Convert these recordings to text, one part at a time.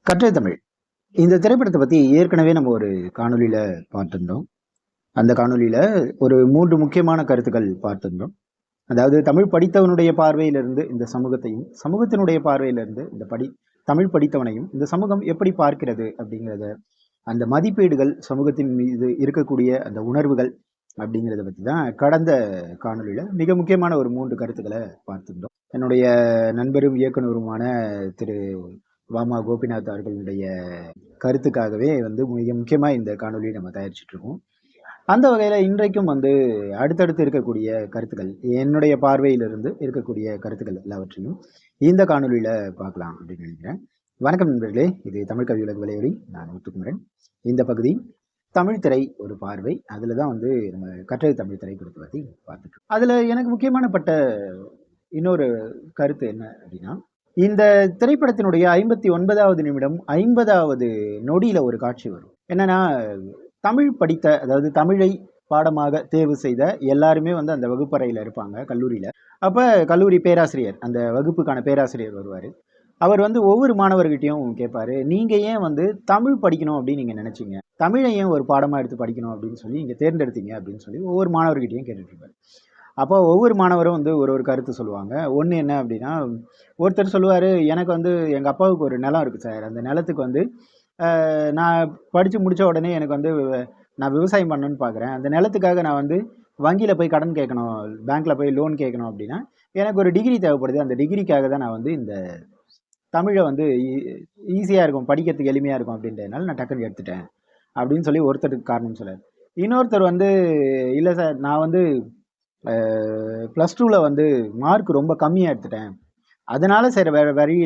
கற்றை தமிழ் இந்த திரைப்படத்தை பற்றி ஏற்கனவே நம்ம ஒரு காணொலியில் பார்த்துருந்தோம். அந்த காணொலியில் ஒரு 3 முக்கியமான கருத்துக்கள் பார்த்துருந்தோம். அதாவது தமிழ் படித்தவனுடைய பார்வையிலிருந்து இந்த சமூகத்தையும், சமூகத்தினுடைய பார்வையிலிருந்து தமிழ் படித்தவனையும் இந்த சமூகம் எப்படி பார்க்கிறது அப்படிங்கிறத, அந்த மதிப்பீடுகள், சமூகத்தின் மீது இருக்கக்கூடிய அந்த உணர்வுகள் அப்படிங்கிறத பற்றி தான் கடந்த காணொலியில் மிக முக்கியமான ஒரு 3 கருத்துக்களை பார்த்துருந்தோம். என்னுடைய நண்பரும் இயக்குனருமான திரு வாமா கோபிநாத் அவர்களுடைய கருத்துக்காகவே மிக முக்கியமாக இந்த காணொலியை நம்ம தயாரிச்சுட்டு இருக்கோம். அந்த வகையில் இன்றைக்கும் அடுத்தடுத்து இருக்கக்கூடிய கருத்துக்கள், என்னுடைய பார்வையிலிருந்து இருக்கக்கூடிய கருத்துக்கள் எல்லாவற்றையும் இந்த காணொலியில் பார்க்கலாம் அப்படின்னு நினைக்கிறேன். வணக்கம் நண்பர்களே, இது தமிழ் கவி உலக வலையொலி. நான் முத்துக்குமரன். இந்த பகுதி தமிழ் திரை ஒரு பார்வை. அதில் தான் நம்ம கற்றை தமிழ் திரைப்படத்தை பற்றி பார்த்துட்டு, அதில் எனக்கு முக்கியமானப்பட்ட இன்னொரு கருத்து என்ன அப்படின்னா, இந்த திரைப்படத்தினுடைய 59வது நிமிடம் 50வது நொடியில ஒரு காட்சி வரும். என்னன்னா, தமிழ் படித்த, அதாவது தமிழை பாடமாக தேர்வு செய்த எல்லாருமே அந்த வகுப்பறையில இருப்பாங்க கல்லூரியில. அப்ப கல்லூரி பேராசிரியர், அந்த வகுப்புக்கான பேராசிரியர் வருவாரு. அவர் ஒவ்வொரு மாணவர்கிட்டையும் கேட்பாரு, நீங்க ஏன் தமிழ் படிக்கணும் அப்படின்னு நீங்க நினைச்சீங்க, தமிழை ஏன் ஒரு பாடமா எடுத்து படிக்கணும் அப்படின்னு சொல்லி நீங்க தேர்ந்தெடுத்தீங்க அப்படின்னு சொல்லி ஒவ்வொரு மாணவர்கிட்டையும் கேட்டுட்டு இருப்பாரு. அப்போ ஒவ்வொரு மாணவரும் ஒரு கருத்து சொல்லுவாங்க. ஒன்று என்ன அப்படின்னா, ஒருத்தர் சொல்லுவார், எனக்கு எங்கள் அப்பாவுக்கு ஒரு நிலம் இருக்குது சார், அந்த நிலத்துக்கு நான் படித்து முடித்த உடனே எனக்கு நான் விவசாயம் பண்ணணும்னு பார்க்குறேன், அந்த நிலத்துக்காக நான் வங்கியில் போய் கடன் கேட்கணும், பேங்க்கில் போய் லோன் கேட்கணும் அப்படின்னா எனக்கு ஒரு டிகிரி தேவைப்படுது, அந்த டிகிரிக்காக தான் நான் இந்த தமிழை ஈஸியாக இருக்கும், படிக்கிறதுக்கு எளிமையாக இருக்கும் அப்படின்றதுனால நான் டக்குன்னு எடுத்துட்டேன் அப்படின்னு சொல்லி ஒருத்தருக்கு காரணம் சொல்லார். இன்னொருத்தர் இல்லை சார், நான் +2ல் மார்க் ரொம்ப கம்மியாக எடுத்துட்டேன், அதனால சரி வேறு வழி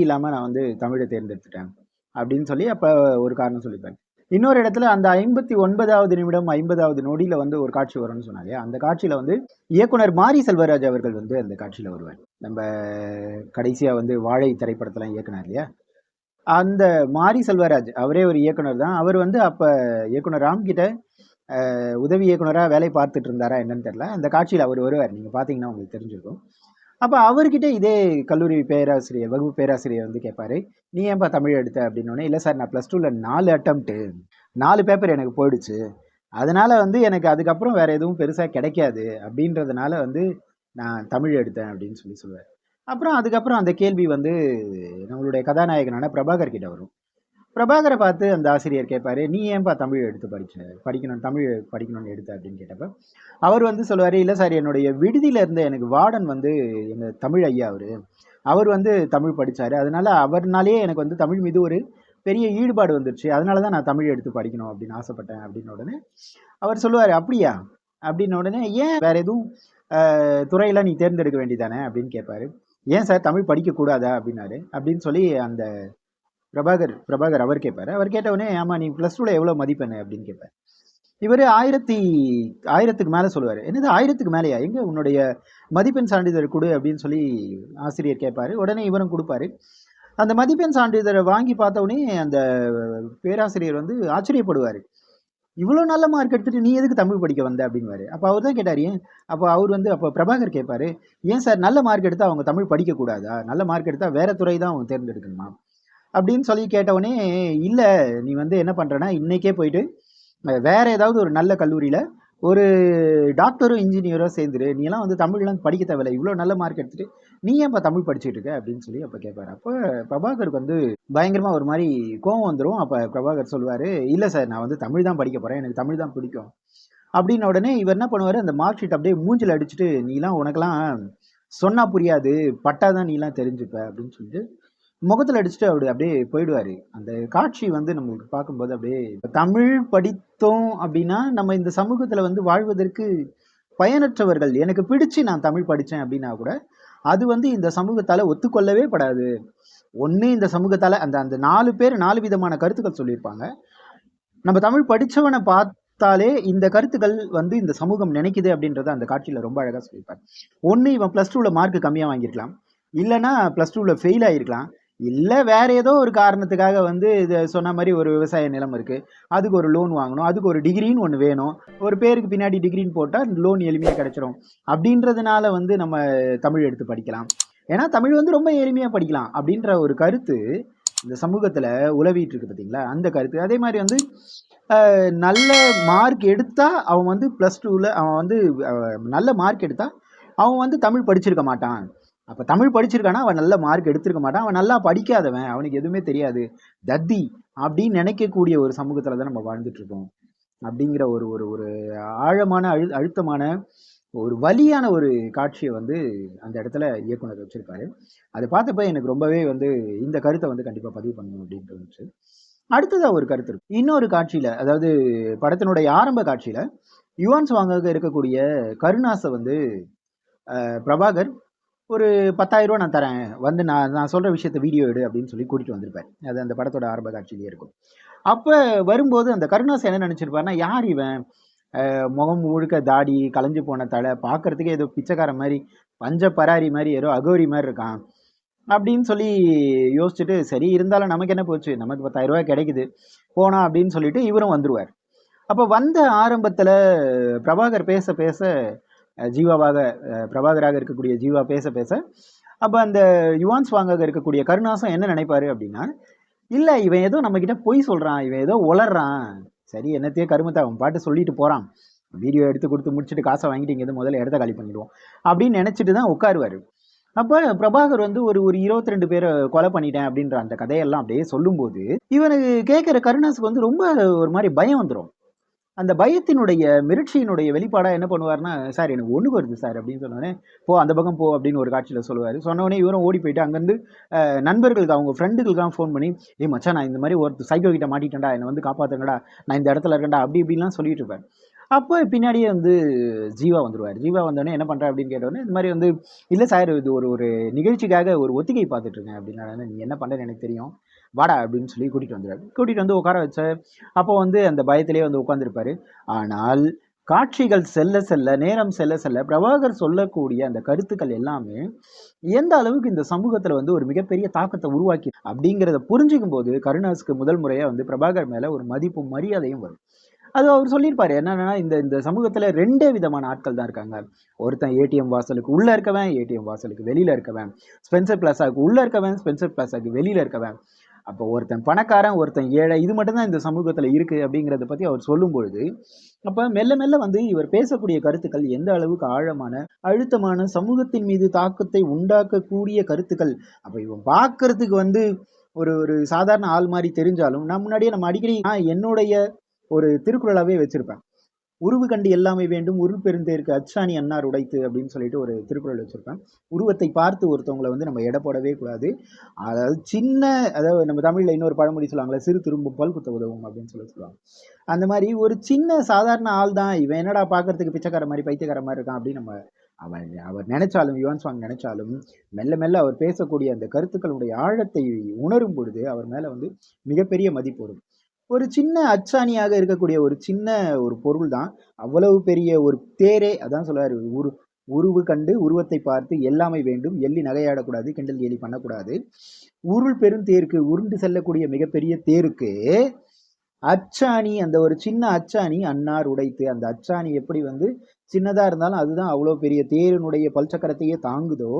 இல்லாமல் நான் தமிழை தேர்ந்தெடுத்துட்டேன் அப்படின்னு சொல்லி அப்போ ஒரு காரணம் சொல்லிப்பேன். இன்னொரு இடத்துல அந்த 59வது நிமிடம் 50வது நொடியில் ஒரு காட்சி வரும்னு சொன்னாங்க. அந்த காட்சியில் இயக்குனர் மாரி செல்வராஜ் அவர்கள் அந்த காட்சியில் வருவார். நம்ம கடைசியாக வாழை திரைப்படத்தெல்லாம் இயக்குனர் இல்லையா, அந்த மாரி செல்வராஜ் அவரே ஒரு இயக்குனர் தான். அவர் அப்போ இயக்குனர் ராம்கிட்ட உதவி இயக்குனராக வேலை பார்த்துட்டு இருந்தாரா என்னன்னு தெரியல. அந்த காட்சியில் அவர் வருவார், நீங்கள் பார்த்தீங்கன்னா உங்களுக்கு தெரிஞ்சிருக்கும். அப்போ அவர்கிட்ட இதே கல்லூரி பேராசிரியர், வகுப்பு பேராசிரியர் கேட்பாரு, நீ ஏன்பா தமிழ் எடுத்த அப்படின்னோடனே, இல்லை சார் நான் +2ல் 4 அட்டம்ப்ட்டு 4 பேப்பர் எனக்கு போயிடுச்சு, அதனால் எனக்கு அதுக்கப்புறம் வேறு எதுவும் பெருசாக கிடைக்காது அப்படின்றதுனால நான் தமிழ் எடுத்தேன் அப்படின்னு சொல்லுவார். அதுக்கப்புறம் அந்த கேள்வி நம்மளுடைய கதாநாயகனான பிரபாகர் கிட்ட வரும். பிரபாகரை பார்த்து அந்த ஆசிரியர் கேட்பாரு, நீ ஏன்பா தமிழ் எடுத்து தமிழ் படிக்கணும்னு எடுத்த அப்படின்னு கேட்டப்ப அவர் சொல்லுவார், இல்லை சார், என்னுடைய விடுதியில் இருந்த எனக்கு வார்டன் எங்கள் தமிழ் ஐயா, அவர் தமிழ் படித்தார், அதனால அவர்னாலேயே எனக்கு தமிழ் மீது ஒரு பெரிய ஈடுபாடு வந்துருச்சு, அதனால தான் நான் தமிழ் எடுத்து படிக்கணும் அப்படின்னு ஆசைப்பட்டேன் அப்படின்னு உடனே அவர் சொல்லுவார், அப்படியா அப்படின்னு உடனே, ஏன் வேற எதுவும் துறையெல்லாம் நீ தேர்ந்தெடுக்க வேண்டியதானே அப்படின்னு கேட்பாரு. ஏன் சார் தமிழ் படிக்கக்கூடாதா அப்படின்னாரு. அப்படின்னு சொல்லி அந்த பிரபாகர் அவர் கேட்பாரு. அவர் கேட்டவுடனே, ஆமாம் நீ +2ல் எவ்வளோ மதிப்பெண் அப்படின்னு கேட்பார். இவர் 1000க்கு மேலே சொல்லுவார். என்னது 1000க்கு மேலேயா, எங்கே உன்னுடைய மதிப்பெண் சான்றிதழ் கொடு அப்படின்னு சொல்லி ஆசிரியர் கேட்பாரு. உடனே இவரும் கொடுப்பாரு. அந்த மதிப்பெண் சான்றிதழை வாங்கி பார்த்தவுடனே அந்த பேராசிரியர் ஆச்சரியப்படுவார், இவ்வளோ நல்ல மார்க் எடுத்துட்டு நீ எதுக்கு தமிழ் படிக்க வந்த அப்படின்வாரு. அப்போ அவர் தான் கேட்டார், ஏன் அப்போ அவர் அப்போ பிரபாகர் கேட்பாரு, ஏன் சார் நல்ல மார்க் எடுத்தால் அவங்க தமிழ் படிக்கக்கூடாதா, நல்ல மார்க் எடுத்தால் வேற துறை தான் அவங்க தேர்ந்தெடுக்கணுமா அப்படின்னு சொல்லி கேட்டவுடனே, இல்லை நீ என்ன பண்ணுறேன்னா, இன்றைக்கே போயிட்டு வேற ஏதாவது ஒரு நல்ல கல்லூரியில் ஒரு டாக்டரோ இன்ஜினியரோ சேர்ந்துரு, நீலாம் தமிழ்லாம் படிக்க தேவையில்லை, இவ்வளோ நல்ல மார்க் எடுத்துட்டு நீ ஏன்ப்பா தமிழ் படிச்சுட்டு இருக்க அப்படின்னு சொல்லி அப்போ கேட்பாரு. அப்போ பிரபாகருக்கு பயங்கரமாக ஒரு மாதிரி கோவம் வந்துடும். அப்போ பிரபாகர் சொல்லுவார், இல்லை சார், நான் தமிழ் தான் படிக்க போகிறேன், எனக்கு தமிழ் தான் பிடிக்கும் அப்படின்ன உடனே இவர் என்ன பண்ணுவார், அந்த மார்க் ஷீட் அப்படியே மூஞ்சில் அடிச்சுட்டு, நீலாம் உனக்கெல்லாம் சொன்னால் புரியாது, பட்டாதான் நீலாம் தெரிஞ்சுப்ப அப்படின்னு சொல்லிட்டு முகத்தில் அடிச்சுட்டு அப்படியே போயிடுவார். அந்த காட்சி நம்மளுக்கு பார்க்கும்போது அப்படியே, தமிழ் படித்தோம் அப்படின்னா நம்ம இந்த சமூகத்தில் வாழ்வதற்கு பயனற்றவர்கள், எனக்கு பிடிச்சு நான் தமிழ் படித்தேன் அப்படின்னா கூட அது இந்த சமூகத்தால் ஒத்துக்கொள்ளவே படாது. ஒன்று இந்த சமூகத்தால் அந்த 4 பேர் 4 விதமான கருத்துக்கள் சொல்லியிருப்பாங்க. நம்ம தமிழ் படித்தவனை பார்த்தாலே இந்த கருத்துக்கள் இந்த சமூகம் நினைக்குது அப்படின்றத அந்த காட்சியில் ரொம்ப அழகாக சொல்லியிருப்பார். ஒன்று இவன் +2ல் மார்க் கம்மியாக வாங்கியிருக்கலாம், இல்லைன்னா +2ல் ஃபெயில் ஆகிருக்கலாம், இல்லை வேற ஏதோ ஒரு காரணத்துக்காக இது சொன்ன மாதிரி ஒரு விவசாய நிலம் இருக்குது, அதுக்கு ஒரு லோன் வாங்கணும், அதுக்கு ஒரு டிகிரின்னு ஒன்று வேணும், ஒரு பேருக்கு பின்னாடி டிகிரின்னு போட்டால் லோன் எளிமையாக கிடைச்சிரும் அப்படின்றதுனால நம்ம தமிழ் எடுத்து படிக்கலாம், ஏன்னா தமிழ் ரொம்ப எளிமையாக படிக்கலாம் அப்படின்ற ஒரு கருத்து இந்த சமூகத்தில் உலவிட்டு இருக்கு பார்த்தீங்களா, அந்த கருத்து. அதே மாதிரி வந்து நல்ல மார்க் எடுத்தா அவன் வந்து +2ல அவன் வந்து நல்ல மார்க் எடுத்தா அவன் வந்து தமிழ் படிச்சிருக்க மாட்டான். அப்போ தமிழ் படிச்சிருக்கானா அவன் நல்ல மார்க் எடுத்திருக்க மாட்டான், அவன் நல்லா படிக்காதவன், அவனுக்கு எதுவுமே தெரியாது, தத்தி அப்படின்னு நினைக்கக்கூடிய ஒரு சமூகத்தில் தான் நம்ம வாழ்ந்துட்டு இருக்கோம். அப்படிங்கிற ஒரு ஒரு ஒரு ஆழமான அழுத்தமான ஒரு வலியான ஒரு காட்சியை வந்து அந்த இடத்துல இயக்குனர் வச்சிருக்காரு. அதை பார்த்தப்ப எனக்கு ரொம்பவே வந்து இந்த கருத்தை வந்து கண்டிப்பாக பதிவு பண்ணணும் அப்படின்னு தோணுச்சு. அடுத்ததா ஒரு கருத்து இருக்கு. இன்னொரு காட்சியில, அதாவது படத்தினுடைய ஆரம்ப காட்சியில யுவான் சுவாங்காக இருக்கக்கூடிய கருணாஸை வந்து பிரபாகர் ஒரு 10,000 ரூபா நான் தரேன், வந்து நான் சொல்ற விஷயத்த வீடியோ எடு அப்படின்னு சொல்லி கூட்டிட்டு வந்திருப்பார். அது அந்த படத்தோட ஆரம்ப காட்சியிலே இருக்கும். அப்ப வரும்போது அந்த கருணாஸ் என்ன நினைச்சிருப்பாருன்னா, யார் இவன், முகம் முழுக்க தாடி, கலைஞ்சு போன தலை, பார்க்கறதுக்கே ஏதோ பிச்சைக்கார மாதிரி, பஞ்ச பராரி மாதிரி, ஏதோ அகோரி மாதிரி இருக்கான் அப்படின்னு சொல்லி யோசிச்சுட்டு, சரி இருந்தாலும் நமக்கு என்ன போச்சு, நமக்கு 10,000 ரூபாய் கிடைக்குது போனா அப்படின்னு சொல்லிட்டு இவரும் வந்துருவார். அப்போ வந்த ஆரம்பத்தில் பிரபாகர் பேச பேச ஜீவாவாக பிரபாகராக இருக்கக்கூடிய ஜீவா பேச பேச அப்போ அந்த யுவான் ஸ்வாங்காக இருக்கக்கூடிய கருணாசம் என்ன நினைப்பாரு அப்படின்னா, இல்லை இவன் ஏதோ நம்மக்கிட்ட பொய் சொல்கிறான், இவன் ஏதோ உளறான், சரி என்னத்தையே கருமத்தை அவன் பாட்டு சொல்லிட்டு போகிறான், வீடியோ எடுத்து கொடுத்து முடிச்சுட்டு காசை வாங்கிட்டு இங்கேருந்து முதல்ல இடத்த காலி பண்ணிடுவோம் அப்படின்னு நினச்சிட்டு தான் உட்காருவார். அப்போ பிரபாகர் வந்து ஒரு 22 பேரை கொலை பண்ணிட்டேன் அப்படின்ற அந்த கதையெல்லாம் அப்படியே சொல்லும்போது இவனுக்கு கேட்குற கருணாஸுக்கு வந்து ரொம்ப ஒரு மாதிரி பயம் வந்துடும். அந்த பயத்தினுடைய மிரட்சியினுடைய வெளிப்பாடாக என்ன பண்ணுவார்னா, சார் எனக்கு ஒன்றுக்கு வருது சார் அப்படின்னு சொன்னோடனே, போ அந்த பக்கம் போ அப்படின்னு ஒரு காட்சியில் சொல்லுவார். சொன்னோடனே இவரும் ஓடி போயிட்டு அங்கேருந்து நண்பர்களுக்கு அவங்க ஃப்ரெண்டுகளுக்கெல்லாம் ஃபோன் பண்ணி, ஏய் மச்சான் நான் இந்த மாதிரி ஒரு சைக்கோ கிட்ட மாட்டிட்டேன்டா, என்னை வந்து காப்பாற்றுங்கடா, நான் இந்த இடத்துல இருக்கேன்டா அப்படி இப்படிலாம் சொல்லிட்டு இருப்பேன். அப்போ பின்னாடியே வந்து ஜீவா வந்துடுவார். ஜீவா வந்தோடனே என்ன பண்ணுற அப்படின்னு கேட்டோடனே, இந்த மாதிரி வந்து இல்லை சார் இது ஒரு நிகழ்ச்சிக்காக ஒரு ஒத்திகை பார்த்துட்ருக்கேன் அப்படின்னா, நீ என்ன பண்ணுறேன்னு எனக்கு தெரியும், வாடா அப்படின்னு சொல்லி கூட்டிகிட்டு வந்துடுவார். கூட்டிகிட்டு வந்து உட்கார வச்ச அப்போ வந்து அந்த பயத்திலே வந்து உட்காந்துருப்பாரு. ஆனால் காட்சிகள் செல்ல செல்ல, நேரம் செல்ல செல்ல பிரபாகர் சொல்லக்கூடிய அந்த கருத்துக்கள் எல்லாமே எந்த அளவுக்கு இந்த சமூகத்தில் வந்து ஒரு மிகப்பெரிய தாக்கத்தை உருவாக்கி அப்படிங்கிறத புரிஞ்சுக்கும் போது கருணாஸுக்கு முதல் முறையாக வந்து பிரபாகர் மேலே ஒரு மதிப்பும் மரியாதையும் வரும். அது அவர் சொல்லியிருப்பாரு என்னன்னா, இந்த சமூகத்தில் 2 விதமான ஆட்கள் தான் இருக்காங்க. ஒருத்தன் ஏடிஎம் வாசலுக்கு உள்ளே இருக்கவன், ஏடிஎம் வாசலுக்கு வெளியில் இருக்கவன், ஸ்பென்சர் பிளாசாவுக்கு உள்ளே இருக்கவன், ஸ்பென்சர் பிளாசாவுக்கு வெளியில் இருக்கவன். அப்போ ஒருத்தன் பணக்காரன், ஒருத்தன் ஏழை, இது மட்டும்தான் இந்த சமூகத்தில் இருக்குது அப்படிங்கிறத பற்றி அவர் சொல்லும் பொழுது, அப்போ மெல்ல மெல்ல வந்து இவர் பேசக்கூடிய கருத்துக்கள் எந்த அளவுக்கு ஆழமான அழுத்தமான சமூகத்தின் மீது தாக்கத்தை உண்டாக்கக்கூடிய கருத்துக்கள். அப்போ இவன் பார்க்கறதுக்கு வந்து ஒரு ஒரு சாதாரண ஆள் மாதிரி தெரிஞ்சாலும், நான் முன்னாடியே நம்ம அடிக்கடி என்னுடைய ஒரு திருக்குறளாவே வச்சிருப்பேன். உருவு கண்டு எல்லாமே வேண்டும், உருள் பெருந்தேருக்கு அச்சாணி அன்னார் உடைத்து அப்படின்னு சொல்லிட்டு ஒரு திருக்குறள் வச்சிருப்பேன். உருவத்தை பார்த்து ஒருத்தவங்களை வந்து நம்ம எடை போடவே கூடாது. அதாவது அதாவது நம்ம தமிழில் இன்னொரு பழமொழி சொல்லுவாங்களே, சிறு திரும்பும் பல் குத்த உதவும் அப்படின்னு சொல்லுவாங்க. அந்த மாதிரி ஒரு சின்ன சாதாரண ஆள் தான் இவன், என்னடா பார்க்கறதுக்கு பிச்சைக்கார மாதிரி பைத்தியக்கார மாதிரி இருக்கான் அப்படின்னு நம்ம அவர் நினைச்சாலும், யுவான் சுவாங் நினைச்சாலும், மெல்ல மெல்ல அவர் பேசக்கூடிய அந்த கருத்துக்களுடைய ஆழத்தை உணரும் பொழுது அவர் மேலே வந்து மிகப்பெரிய மதிப்பு வரும். ஒரு சின்ன அச்சாணியாக இருக்கக்கூடிய ஒரு சின்ன ஒரு பொருள் தான் அவ்வளவு பெரிய ஒரு தேரே. அதான் சொல்லுவாரு, உருவு கண்டு உருவத்தை பார்த்து எல்லாமே வேண்டும், எள்ளி நகையாடக்கூடாது, கிண்டல் கேலி பண்ணக்கூடாது. உருள் பெருந்தேருக்கு, உருண்டு செல்லக்கூடிய மிகப்பெரிய தேருக்கு அச்சாணி, அந்த ஒரு சின்ன அச்சாணி அன்னார் உடைத்து, அந்த அச்சாணி எப்படி வந்து சின்னதா இருந்தாலும் அதுதான் அவ்வளோ பெரிய தேரினுடைய பல்சக்கரத்தையே தாங்குதோ,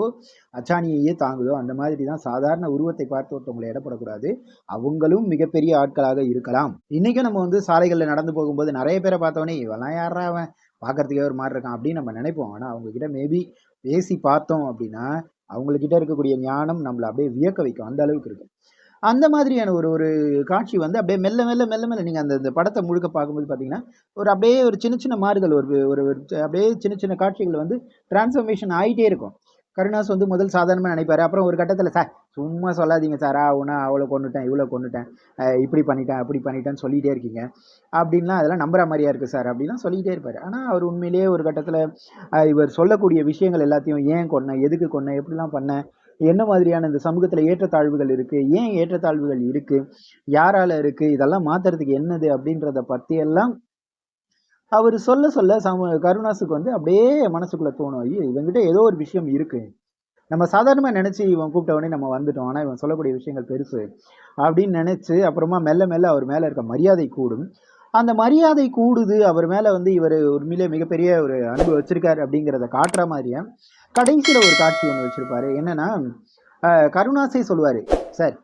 அச்சாணியையே தாங்குதோ, அந்த மாதிரி தான் சாதாரண உருவத்தை பார்த்து ஒருத்தவங்களை இடப்படக்கூடாது. அவங்களும் மிகப்பெரிய ஆட்களாக இருக்கலாம். இன்னைக்கும் நம்ம வந்து சாலைகளில் நடந்து போகும்போது நிறைய பேரை பார்த்தோன்னே, இவெல்லாம் யாரா அவன், பார்க்கறதுக்கே ஒரு மாதிரி இருக்கான் அப்படின்னு நம்ம நினைப்போம். ஆனால் அவங்கக்கிட்ட மேபி பேசி பார்த்தோம் அப்படின்னா அவங்கக்கிட்ட இருக்கக்கூடிய ஞானம் நம்மளை அப்படியே வியக்க வைக்கும், அந்த அளவுக்கு இருக்கு. அந்த மாதிரியான ஒரு ஒரு காட்சி வந்து அப்படியே மெல்ல மெல்ல மெல்ல மெல்ல நீங்கள் அந்த படத்தை முழுக்க பார்க்கும்போது பார்த்தீங்கன்னா, ஒரு அப்படியே ஒரு சின்ன சின்ன மாறுதல், ஒரு ஒரு அப்படியே சின்ன சின்ன காட்சிகள் வந்து டிரான்ஸ்ஃபர்மேஷன் ஆகிட்டே இருக்கும். கருணாஸ் வந்து முதல் சாதாரணமாக நினைப்பார். அப்புறம் ஒரு கட்டத்தில், சார் சும்மா சொல்லாதீங்க சார், ஆகுனா அவளை கொண்டுட்டேன், இவ்வளோ கொண்டுட்டேன், இப்படி பண்ணிட்டேன் அப்படி பண்ணிட்டேன்னு சொல்லிகிட்டே இருக்கீங்க அப்படின்லாம், அதெல்லாம் நம்புற மாதிரியா இருக்குது சார் அப்படின்லாம் சொல்லிகிட்டே இருப்பார். ஆனால் அவர் உண்மையிலேயே ஒரு கட்டத்தில் இவர் சொல்லக்கூடிய விஷயங்கள் எல்லாத்தையும், ஏன் கொன்னேன், எதுக்கு கொன்னேன், எப்படிலாம் பண்ணேன், என்ன மாதிரியான இந்த சமூகத்தில் ஏற்றத்தாழ்வுகள் இருக்குது, ஏன் ஏற்றத்தாழ்வுகள் இருக்குது, யாரால் இருக்குது, இதெல்லாம் மாற்றுறதுக்கு என்னது அப்படின்றத பற்றியெல்லாம் அவர் சொல்ல சொல்ல கருணாஸுக்கு வந்து அப்படியே மனசுக்குள்ளே தோணும், ஐயோ இவங்கிட்ட ஏதோ ஒரு விஷயம் இருக்குது, நம்ம சாதாரணமாக நினச்சி இவன் கூப்பிட்ட உடனே நம்ம வந்துட்டோம், ஆனால் இவன் சொல்லக்கூடிய விஷயங்கள் பெருசு அப்படின்னு நினச்சி அப்புறமா மெல்ல மெல்ல அவர் மேலே இருக்க மரியாதை கூடும். அந்த மரியாதை கூடுது, அவர் மேலே வந்து இவர் உண்மையிலே மிகப்பெரிய ஒரு அன்பு வச்சிருக்காரு அப்படிங்கிறத காட்டுற மாதிரியே கடைசியில் ஒரு காட்சி ஒன்று வச்சுருப்பாரு. என்னன்னா, கருணாஸே சொல்லுவார், சார்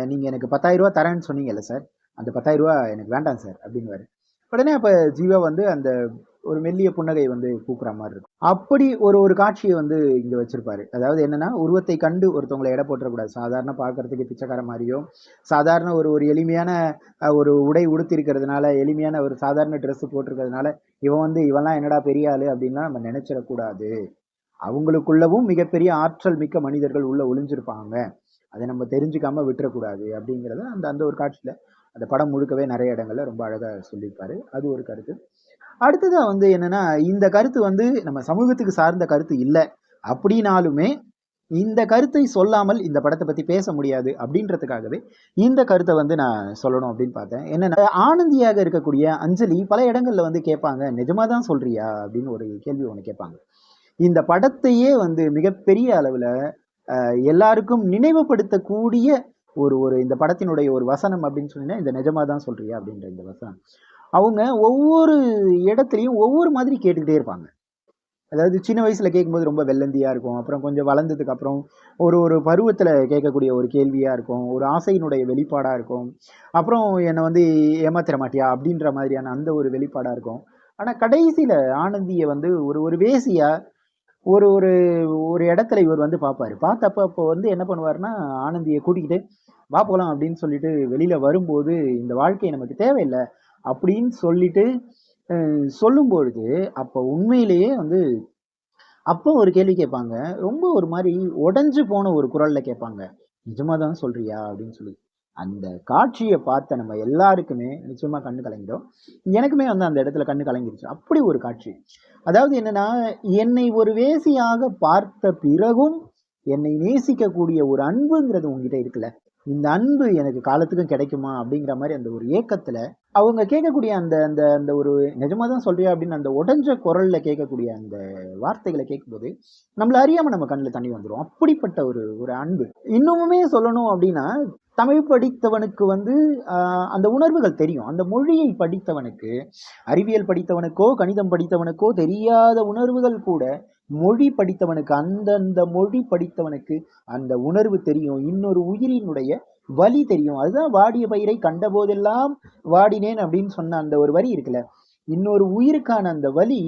நீங்க எனக்கு 10,000 ரூபாய் தரேன்னு சொன்னீங்கல்ல சார், அந்த 10,000 ரூபாய் எனக்கு வேண்டாம் சார் அப்படின்னுவாரு. உடனே அப்ப ஜீவா வந்து அந்த ஒரு மெல்லிய புன்னகை வந்து பூக்குற மாதிரி இருக்கும். அப்படி ஒரு ஒரு காட்சியை வந்து இங்க வச்சிருப்பாரு. அதாவது என்னன்னா, உருவத்தை கண்டு ஒருத்தவங்களை எடை போட்டுறக்கூடாது. சாதாரண பார்க்கறதுக்கு பிச்சைக்கார மாதிரியோ, சாதாரண ஒரு ஒரு எளிமையான ஒரு உடை உடுத்திருக்கிறதுனால, எளிமையான ஒரு சாதாரண ட்ரெஸ் போட்டிருக்கிறதுனால, இவன் வந்து இவன்லாம் என்னடா பெரிய ஆளு அப்படின்லாம் நம்ம நினைச்சிடக்கூடாது. அவங்களுக்குள்ளவும் மிகப்பெரிய ஆற்றல் மிக்க மனிதர்கள் உள்ள ஒளிஞ்சிருப்பாங்க. அதை நம்ம தெரிஞ்சுக்காம விட்டுறக்கூடாது அப்படிங்கிறத அந்த அந்த ஒரு காட்சியில அந்த படம் முழுக்கவே நிறைய இடங்கள்ல ரொம்ப அழகா சொல்லியிருப்பாரு. அது ஒரு கருத்து. அடுத்ததா வந்து என்னன்னா, இந்த கருத்து வந்து நம்ம சமூகத்துக்கு சார்ந்த கருத்து இல்ல அப்படின்னாலுமே, இந்த கருத்தை சொல்லாமல் இந்த படத்தை பத்தி பேச முடியாது அப்படின்றதுக்காகவே இந்த கருத்தை வந்து நான் சொல்லணும் அப்படின்னு பார்த்தேன். என்னன்னா, ஆனந்தியாக இருக்கக்கூடிய அஞ்சலி பல இடங்கள்ல வந்து கேட்பாங்க, நிஜமா தான் சொல்றியா அப்படின்னு ஒரு கேள்வி ஒண்ணு கேட்பாங்க. இந்த படத்தையே வந்து மிகப்பெரிய அளவுல எல்லாருக்கும் நினைவுபடுத்தக்கூடிய ஒரு ஒரு இந்த படத்தினுடைய ஒரு வசனம் அப்படின்னு சொன்னீங்கன்னா, இந்த நிஜமா தான் சொல்றியா அப்படின்ற இந்த வசனம். அவங்க ஒவ்வொரு இடத்துலையும் ஒவ்வொரு மாதிரி கேட்டுக்கிட்டே இருப்பாங்க. அதாவது சின்ன வயசுல கேட்கும்போது ரொம்ப வெள்ளந்தியா இருக்கும். அப்புறம் கொஞ்சம் வளர்ந்ததுக்கு அப்புறம் ஒரு ஒரு பருவத்துல கேட்கக்கூடிய ஒரு கேள்வியா இருக்கும். ஒரு ஆசையினுடைய வெளிப்பாடா இருக்கும். அப்புறம் என்ன வந்து ஏமாத்திர மாட்டியா அப்படின்ற மாதிரியான அந்த ஒரு வெளிப்பாடா இருக்கும். ஆனா கடைசியில ஆனந்திய வந்து ஒரு ஒரு வேசியா ஒரு ஒரு ஒரு இடத்துல இவர் வந்து பார்ப்பாரு. பார்த்தப்ப அப்போ வந்து என்ன பண்ணுவாருன்னா, ஆனந்திய கூட்டிக்கிட்டு வா போலாம் அப்படின்னு சொல்லிட்டு வெளியில வரும்போது, இந்த வாழ்க்கை நமக்கு தேவையில்ல அப்படின்னு சொல்லிட்டு சொல்லும்பொழுது, அப்ப உண்மையிலேயே வந்து அப்போ ஒரு கேள்வி கேட்பாங்க. ரொம்ப ஒரு மாரி உடைஞ்சு போன ஒரு குரல்ல கேட்பாங்க. "நிஜமா தான் சொல்றியா?" அப்படின்னு சொல்லி. அந்த காட்சிய பார்த்த நம்ம எல்லாருக்குமே நிச்சயமா கண்ணு கலங்கிடும். எனக்குமே வந்து அந்த இடத்துல கண்ணு கலங்கிருச்சு. அப்படி ஒரு காட்சி. அதாவது என்னன்னா, என்னை ஒரு வேசியாக பார்த்த பிறகும், என்னை நேசிக்கக்கூடிய ஒரு அன்புங்கிறது உன்கிட்ட இருக்குல்ல. இந்த அன்பு எனக்கு காலத்துக்கும் கிடைக்குமா? அப்படிங்கிற மாரி அந்த ஒரு ஏக்கத்துல, அவங்க கேட்கக்கூடிய அந்த அந்த அந்த ஒரு நிஜமா தான் சொல்றியா? அப்படின்னு அந்த உடைஞ்ச குரல்ல கேட்கக்கூடிய அந்த வார்த்தைகள கேட்கும்போது, நம்மள அறியாம நம்ம கண்ல தண்ணி வந்துரும். அப்படிப்பட்ட ஒரு ஒரு அன்பு. இன்னமுமே சொல்லணும் அப்படின்னா, தமிழ் படித்தவனுக்கு வந்து அந்த உணர்வுகள் தெரியும். அந்த மொழியை படித்தவனுக்கு, அறிவியல் படித்தவனுக்கோ, கணிதம் படித்தவனுக்கோ தெரியாத உணர்வுகள் கூட, மொழி படித்தவனுக்கு அந்தந்த மொழி படித்தவனுக்கு அந்த உணர்வு தெரியும். இன்னொரு உயிரினுடைய வலி தெரியும். அதுதான் "வாடிய பயிரை கண்டபோதெல்லாம் வாடினேன்" அப்படின்னு சொன்ன அந்த ஒரு வரி இருக்குல்ல. இன்னொரு உயிருக்கான அந்த வலி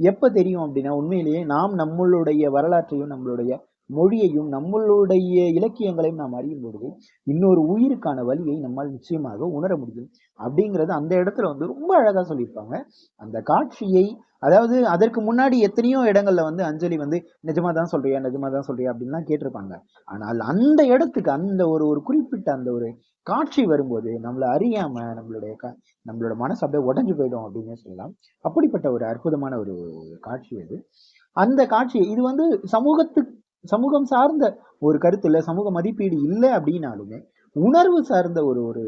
எப்ப தெரியும் அப்படின்னா, உண்மையிலேயே நாம் நம்மளுடைய வரலாற்றையும், நம்மளுடைய மொழியையும், நம்மளுடைய இலக்கியங்களையும் நாம் அறியும் பொழுது, இன்னொரு உயிருக்கான வலியை நம்மால் நிச்சயமாக உணர முடியும். அப்படிங்கிறது அந்த இடத்துல வந்து ரொம்ப அழகா சொல்லியிருப்பாங்க. அந்த காட்சியை அதாவது அதற்கு முன்னாடி எத்தனையோ இடங்கள்ல வந்து அஞ்சலி வந்து நிஜமா தான் சொல்றியா? நிஜமா தான் சொல்றியா? அப்படின்லாம் கேட்டிருப்பாங்க. ஆனால் அந்த இடத்துக்கு அந்த ஒரு ஒரு குறிப்பிட்ட அந்த ஒரு காட்சி வரும்போது, நம்மள அறியாம நம்மளோட மனசு அப்படியே உடைஞ்சு போயிடும் அப்படின்னே சொல்லலாம். அப்படிப்பட்ட ஒரு அற்புதமான ஒரு காட்சி அது. அந்த காட்சி இது வந்து சமூகம் சார்ந்த ஒரு கருத்து இல்ல, சமூக மதிப்பீடு இல்ல அப்படின்னாலுமே, உணர்வு சார்ந்த ஒரு ஒரு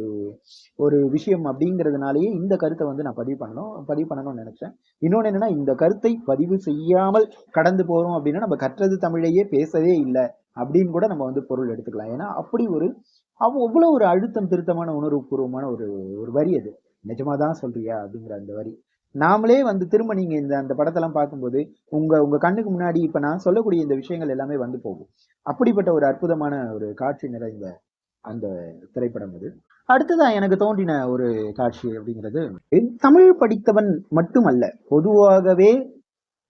ஒரு விஷயம் அப்படிங்கிறதுனாலயே இந்த கருத்தை வந்து நான் பதிவு பண்ணணும்னு நினைச்சேன். இன்னொன்னு என்னன்னா, இந்த கருத்தை பதிவு செய்யாமல் கடந்து போறோம் அப்படின்னா, நம்ம கற்றது தமிழையே பேசவே இல்ல அப்படின்னு கூட நம்ம வந்து பொருள் எடுத்துக்கலாம். ஏன்னா அப்படி ஒரு அவ்வளவு ஒரு அழுத்தம் திருத்தமான உணர்வுபூர்வமான ஒரு ஒரு வரி அது. நிஜமா தான் சொல்றியா? அப்படிங்கிற அந்த வரி. நாமளே வந்து திரும்ப நீங்க இந்த அந்த படத்தெல்லாம் பார்க்கும்போது, உங்க உங்க கண்ணுக்கு முன்னாடி இப்ப நான் சொல்லக்கூடிய இந்த விஷயங்கள் எல்லாமே வந்து போகும். அப்படிப்பட்ட ஒரு அற்புதமான ஒரு காட்சி நிறைந்த அந்த திரைப்படம் அது. அடுத்ததா எனக்கு தோன்றின ஒரு காட்சி அப்படிங்கிறது, தமிழ் படித்தவன் மட்டுமல்ல, பொதுவாகவே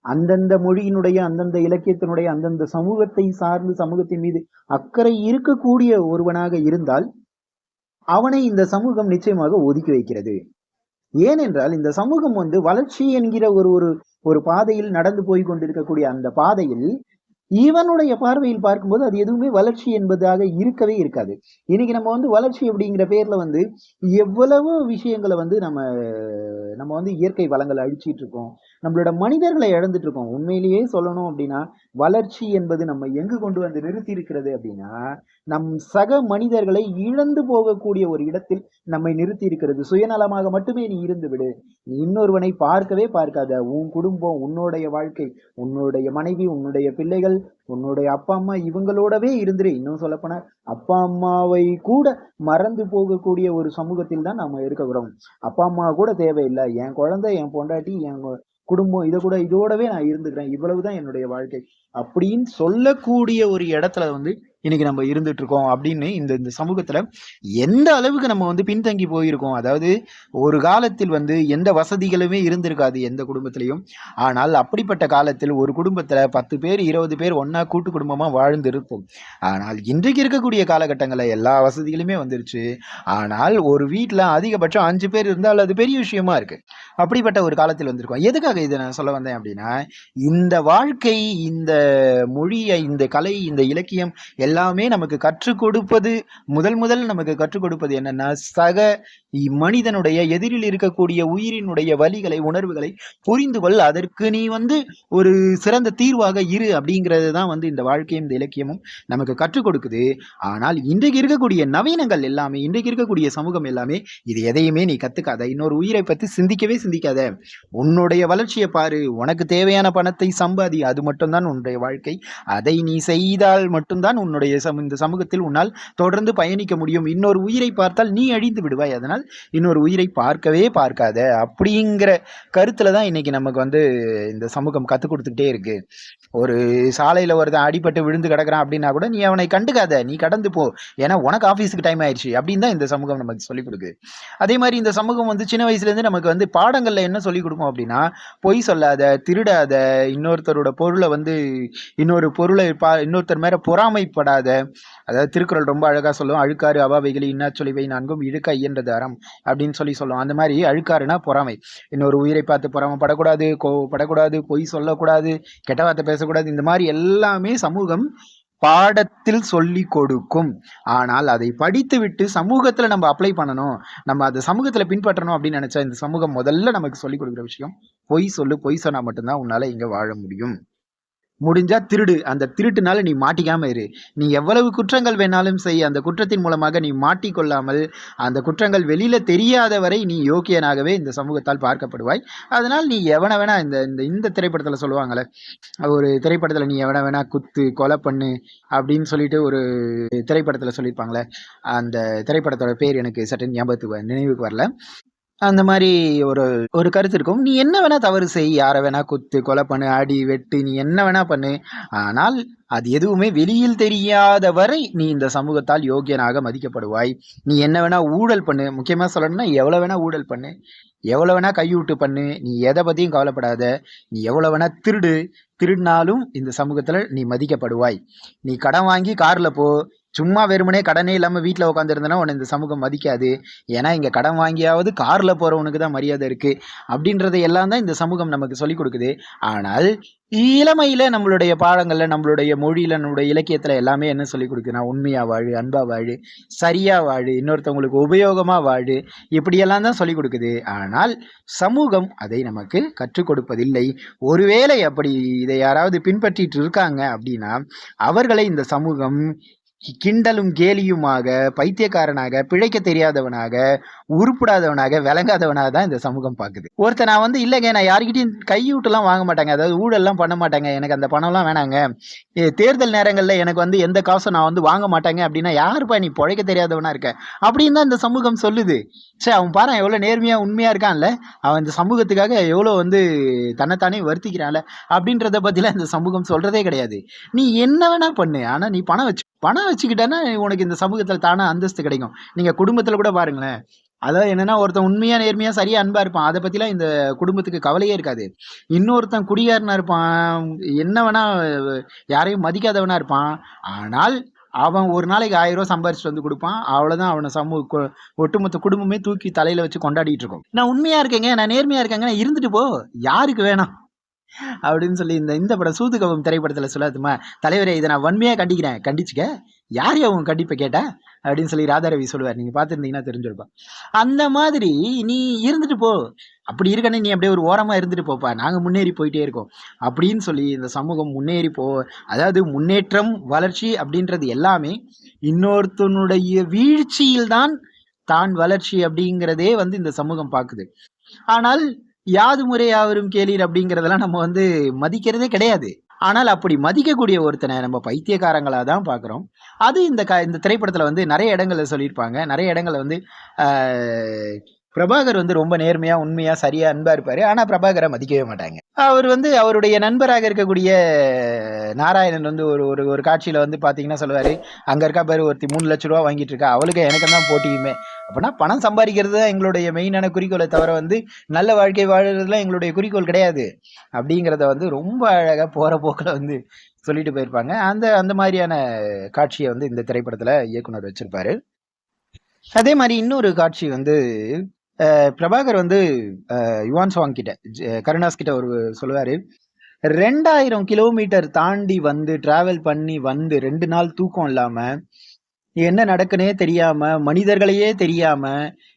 அந்தந்த மொழியினுடைய, அந்தந்த இலக்கியத்தினுடைய, அந்தந்த சமூகத்தை சார்ந்து சமூகத்தின் மீது அக்கறை இருக்கக்கூடிய ஒருவனாக இருந்தால், அவனை இந்த சமூகம் நிச்சயமாக ஒதுக்கி வைக்கிறது. ஏனென்றால் இந்த சமூகம் வந்து வளர்ச்சி என்கிற ஒரு ஒரு ஒரு பாதையில் நடந்து போய் கொண்டிருக்கக்கூடிய அந்த பாதையில் இவனுடைய பார்வையில் பார்க்கும்போது அது எதுவுமே வளர்ச்சி என்பதாக இருக்கவே இருக்காது. இன்னைக்கு நம்ம வந்து வளர்ச்சி அப்படிங்கிற பேர்ல வந்து எவ்வளவோ விஷயங்களை வந்து நம்ம நம்ம வந்து இயற்கை வளங்களை அழிச்சிட்டு இருக்கோம். நம்மளோட மனிதர்களை இழந்துட்டு இருக்கோம். உண்மையிலேயே சொல்லணும் அப்படின்னா, வளர்ச்சி என்பது நம்ம எங்கு கொண்டு வந்து நிறுத்தி இருக்கிறது அப்படின்னா, நம் சக மனிதர்களை இழந்து போகக்கூடிய ஒரு இடத்தில் நம்மை நிறுத்தி இருக்கிறது. சுயநலமாக மட்டுமே நீ இருந்து விடு. நீ இன்னொருவனை பார்க்கவே பார்க்காத. உன் குடும்பம், உன்னுடைய வாழ்க்கை, உன்னுடைய மனைவி, உன்னுடைய பிள்ளைகள், உன்னுடைய அப்பா அம்மா இவங்களோடவே இருந்துரு. இன்னும் சொல்லப்போனா அப்பா அம்மாவை கூட மறந்து போகக்கூடிய ஒரு சமூகத்தில் தான் நாம இருக்கிறோம். அப்பா அம்மா கூட தேவையில்லை, என் குழந்தை, என் பொண்டாட்டி, என் குடும்பம் இதோடவே நான் இருந்துக்கிறேன், இவ்வளவுதான் என்னுடைய வாழ்க்கை அப்படின்னு சொல்லக்கூடிய ஒரு இடத்துல வந்து இன்னைக்கு நம்ம இருந்துட்டு இருக்கோம் அப்படின்னு இந்த இந்த சமூகத்துல எந்த அளவுக்கு நம்ம வந்து பின்தங்கி போயிருக்கோம். அதாவது ஒரு காலத்தில் வந்து எந்த வசதிகளுமே இருந்திருக்காது எந்த குடும்பத்திலையும். ஆனால் அப்படிப்பட்ட காலத்தில் ஒரு குடும்பத்துல 10 பேர் 20 பேர் ஒண்ணா கூட்டு குடும்பமா வாழ்ந்து இருப்போம். ஆனால் இன்றைக்கு இருக்கக்கூடிய காலகட்டங்கள்ல எல்லா வசதிகளுமே வந்துருச்சு. ஆனால் ஒரு வீட்ல அதிகபட்சம் 5 பேர் இருந்தால் அது பெரிய விஷயமா இருக்கு. அப்படிப்பட்ட ஒரு காலத்தில் வந்திருக்கோம். எதுக்காக இதை நான் சொல்ல வந்தேன் அப்படின்னா, இந்த வாழ்க்கை, இந்த மொழியை, இந்த கலை, இந்த இலக்கியம் எல்லாமே நமக்கு கற்றுக் கொடுப்பது, முதல் முதல் நமக்கு கற்றுக் கொடுப்பது என்னன்னா, சக மனிதனுடைய எதிரில் இருக்கக்கூடிய உயிரினுடைய வலிகளை, உணர்வுகளை புரிந்து கொள். அதற்கு நீ வந்து ஒரு சிறந்த தீர்வாக இரு அப்படிங்கிறது தான் வந்து இந்த வாழ்க்கையும் இந்த இலக்கியமும் நமக்கு கற்றுக் கொடுக்குது. ஆனால் இன்றைக்கு இருக்கக்கூடிய நவீனங்கள் எல்லாமே, இன்றைக்கு இருக்கக்கூடிய சமூகம் எல்லாமே இது எதையுமே நீ கத்துக்காத, இன்னொரு உயிரை பத்தி சிந்திக்கவே சிந்திக்காத, உன்னுடைய வளர்ச்சியை பாரு, உனக்கு தேவையான பணத்தை சம்பாதி, அது மட்டும்தான் உன்னுடைய வாழ்க்கை, அதை நீ செய்தால் மட்டும்தான் உன்னுடைய இந்த சமூகத்தில் உன்னால் தொடர்ந்து பயணிக்க முடியும், இன்னொரு உயிரை பார்த்தால் நீ அழிந்து விடுவாய், அதனால் இன்னொரு உயிரை பார்க்கவே பார்க்காத அப்படிங்கிற கருத்துல தான் இன்னைக்கு நமக்கு வந்து இந்த சமூகம் கற்றுக் கொடுத்துக்கிட்டே இருக்கு. ஒரு சாலையில ஒருத்தன் அடிபட்டு விழுந்து கிடக்குறான் அப்படின்னா கூட நீ அவனை கண்டுக்காத, நீ கடந்து போ, ஏன்னா உனக்கு ஆஃபீஸுக்கு டைம் ஆயிடுச்சு அப்படின்னு தான் இந்த சமூகம் நமக்கு சொல்லிக் கொடுக்குது. அதே மாதிரி இந்த சமூகம் வந்து சின்ன வயசுலேருந்து நமக்கு வந்து பாடங்கள்ல என்ன சொல்லிக் கொடுக்கும் அப்படின்னா, பொய் சொல்லாத, திருடாத, இன்னொருத்தரோட பொருளை வந்து இன்னொருத்தர் மேல பொறாமைப்படாத. அதாவது திருக்குறள் ரொம்ப அழகா சொல்லுவோம், அழுக்காறு அவாவைகளை இன்னா சொல்லிவை நான்கும் இழுக்க இயன்றது அறம் அப்படின்னு சொல்லுவோம். அந்த மாதிரி அழுக்காறுனா பொறாமை, இன்னொரு உயிரை பார்த்து பொறாமைப்படக்கூடாது, கோவப்படக்கூடாது, பொய் சொல்லக்கூடாது, கெட்ட வார்த்தை பேசக்கூடாது. இந்த மாதிரி எல்லாமே சமூகம் பாடத்தில் சொல்லி கொடுக்கும். ஆனால் அதை படித்து விட்டு சமூகத்துல நம்ம அப்ளை பண்ணணும், நம்ம அதை சமூகத்துல பின்பற்றணும் அப்படின்னு நினைச்சா இந்த சமூகம் முதல்ல நமக்கு சொல்லி கொடுக்குற விஷயம், பொய் சொல்லு, பொய் சொன்னா மட்டும்தான் உன்னால இங்க வாழ முடியும். முடிஞ்சா திருடு, அந்த திருட்டுனால நீ மாட்டிக்காம இரு. நீ எவ்வளவு குற்றங்கள் வேணாலும் செய், அந்த குற்றத்தின் மூலமாக நீ மாட்டிக்கொள்ளாமல், அந்த குற்றங்கள் வெளியில தெரியாத வரை நீ யோக்கியனாகவே இந்த சமூகத்தால் பார்க்கப்படுவாய். அதனால் நீ எவனை வேணா, இந்த இந்த திரைப்படத்துல சொல்லுவாங்கல்ல, ஒரு திரைப்படத்துல நீ எவனை வேணா குத்து கொலை பண்ணு அப்படின்னு சொல்லிட்டு ஒரு திரைப்படத்துல சொல்லியிருப்பாங்களே, அந்த திரைப்படத்தோட பேர் எனக்கு சற்று நினைவுக்கு வரல. அந்த மாதிரி ஒரு ஒரு கருத்து இருக்கும். நீ என்ன வேணா தவறு செய், யாரை வேணா குத்து கொலை பண்ணு, அடி வெட்டு, நீ என்ன வேணா பண்ணு, ஆனால் அது எதுவுமே வெளியில் தெரியாத வரை நீ இந்த சமூகத்தால் யோக்கியனாக மதிக்கப்படுவாய். நீ என்ன வேணா ஊழல் பண்ணு, முக்கியமா சொல்லணும்னா எவ்வளவு வேணா ஊழல் பண்ணு, எவ்வளவு வேணா கையூட்டு பண்ணு, நீ எதை பத்தியும் கவலைப்படாத. நீ எவ்வளவு வேணா திருடினாலும் இந்த சமூகத்துல நீ மதிக்கப்படுவாய். நீ கடன் வாங்கி கார்ல போ, சும்மா வெறுமனே கடனே இல்லாம வீட்டில் உட்காந்துருந்தனா உன்னை இந்த சமூகம் மதிக்காது. ஏன்னா இங்க கடன் வாங்கியாவது கார்ல போறவனுக்கு தான் மரியாதை இருக்கு அப்படின்றதை எல்லாம் தான் இந்த சமூகம் நமக்கு சொல்லிக் கொடுக்குது. ஆனால் இளமையில நம்மளுடைய பாடங்கள்ல, நம்மளுடைய மொழியில, நம்மளுடைய இலக்கியத்துல எல்லாமே என்ன சொல்லி கொடுக்குன்னா, உண்மையா வாழு, அன்பா வாழு, சரியா வாழு, இன்னொருத்தவங்களுக்கு உபயோகமா வாழு, இப்படியெல்லாம் தான் சொல்லி கொடுக்குது. ஆனால் சமூகம் அதை நமக்கு கற்றுக் கொடுப்பதில்லை. ஒருவேளை அப்படி இதை யாராவது பின்பற்றிட்டு இருக்காங்க அப்படின்னா அவர்களை இந்த சமூகம் கிண்டலும் கேலியுமாக, பைத்தியக்காரனாக, பிழைக்க தெரியாதவனாக, உருப்படாதவனாக, விளங்காதவனாக தான் இந்த சமூகம் பார்க்குது. ஒருத்தர் நான் வந்து இல்லைங்க, நான் யாருக்கிட்டையும் கையூட்டெல்லாம் வாங்க மாட்டாங்க, அதாவது ஊழல்லாம் பண்ண மாட்டாங்க, எனக்கு அந்த பணம்லாம் வேணாங்க, தேர்தல் நேரங்களில் எனக்கு வந்து எந்த காசும் நான் வந்து வாங்க மாட்டாங்க அப்படின்னா, யாருப்பா நீ பிழைக்க தெரியாதவனா இருக்க அப்படின்னு தான் இந்த சமூகம் சொல்லுது. சரி, அவன் பாரு எவ்வளோ நேர்மையாக உண்மையாக இருக்கான்ல, அவன் இந்த சமூகத்துக்காக எவ்வளோ வந்து தன்னைத்தானே வருத்திக்கிறான்ல அப்படின்றத பற்றிலாம் இந்த சமூகம் சொல்கிறதே கிடையாது. நீ என்ன வேணா பண்ணு, ஆனால் நீ பணம் வச்சுக்கிட்டேன்னா உனக்கு இந்த சமூகத்தில் தானே அந்தஸ்து கிடைக்கும். நீங்கள் குடும்பத்தில் கூட பாருங்களேன், அதாவது என்னன்னா, ஒருத்தன் உண்மையா நேர்மையா சரியா அன்பா இருப்பான், அதை பத்திலாம் இந்த குடும்பத்துக்கு கவலையே இருக்காது. இன்னொருத்தன் குடியாரனா இருப்பான், என்ன வேணா யாரையும் மதிக்காதவனா இருப்பான், ஆனால் அவன் ஒரு நாளைக்கு 1000 ரூபா சம்பாரிச்சுட்டு வந்து கொடுப்பான், அவ்வளவுதான். அவனை ஒட்டுமொத்த குடும்பமே தூக்கி தலையில வச்சு கொண்டாடிட்டு இருக்கும். நான் உண்மையா இருக்கேங்க, நான் நேர்மையா இருக்கேங்க, இருந்துட்டு போ, யாருக்கு வேணாம் அப்படின்னு சொல்லி இந்த படம் சூதுகவும் திரைப்படத்துல சொல்லாதுமா, தலைவரே இதை நான் வன்மையா கண்டிக்கிறேன், கண்டிச்சுக்க, யார் அவங்க கண்டிப்பை கேட்டா அப்படின்னு சொல்லி ராதாரவி சொல்லுவார். நீங்க பார்த்துருந்தீங்கன்னா தெரிஞ்சிருப்பா. அந்த மாதிரி நீ இருந்துட்டு போ, அப்படி இருக்கனே நீ அப்படியே ஒரு ஓரமா இருந்துட்டு போப்பா, நாங்க முன்னேறி போயிட்டே இருக்கோம் அப்படின்னு சொல்லி இந்த சமூகம் முன்னேறி அதாவது முன்னேற்றம், வளர்ச்சி அப்படின்றது எல்லாமே இன்னொருத்தனுடைய வீழ்ச்சியில் தான் வளர்ச்சி அப்படிங்கிறதே வந்து இந்த சமூகம் பார்க்குது. ஆனால் யாது முறை யாவரும் கேளீர் அப்படிங்கிறதெல்லாம் நம்ம வந்து மதிக்கிறதே கிடையாது. ஆனால் அப்படி மதிக்கக்கூடிய ஒருத்தனை நம்ம பைத்தியக்காரங்களா தான் பார்க்குறோம். அது இந்த திரைப்படத்தில் வந்து நிறைய இடங்கள்ல சொல்லியிருப்பாங்க. நிறைய இடங்கள்ல வந்து பிரபாகர் வந்து ரொம்ப நேர்மையா, உண்மையா, சரியா, அன்பா இருப்பாரு. ஆனா பிரபாகரை மதிக்கவே மாட்டாங்க. அவர் வந்து அவருடைய நண்பராக இருக்கக்கூடிய நாராயணன் வந்து ஒரு ஒரு ஒரு காட்சியில வந்து பாத்தீங்கன்னா சொல்லுவாரு, அங்க இருக்கா பாரு ஒருத்தி 3 லட்சம் ரூபா வாங்கிட்டு இருக்கா, அவளுக்கு எனக்கு தான் போட்டியுமே. அப்படின்னா பணம் சம்பாதிக்கிறது தான் எங்களுடைய மெயினான குறிக்கோளை தவிர வந்து நல்ல வாழ்க்கை வாழறதுலாம் எங்களுடைய குறிக்கோள் கிடையாது அப்படிங்கிறத வந்து ரொம்ப அழகா போற போக்கில் வந்து சொல்லிட்டு போயிருப்பாங்க. அந்த அந்த மாதிரியான காட்சியை வந்து இந்த திரைப்படத்துல இயக்குனர் வச்சிருப்பாரு. அதே மாதிரி இன்னொரு காட்சி வந்து பிரபாகர் வந்து யுவான் சாங் கிட்ட கருணாஸ் கிட்ட ஒரு சொல்லுவாரு, 2000 கிலோமீட்டர் தாண்டி வந்து டிராவல் பண்ணி வந்து 2 நாள் தூக்கம் இல்லாம என்ன நடக்குனே தெரியாம மனிதர்களையே தெரியாம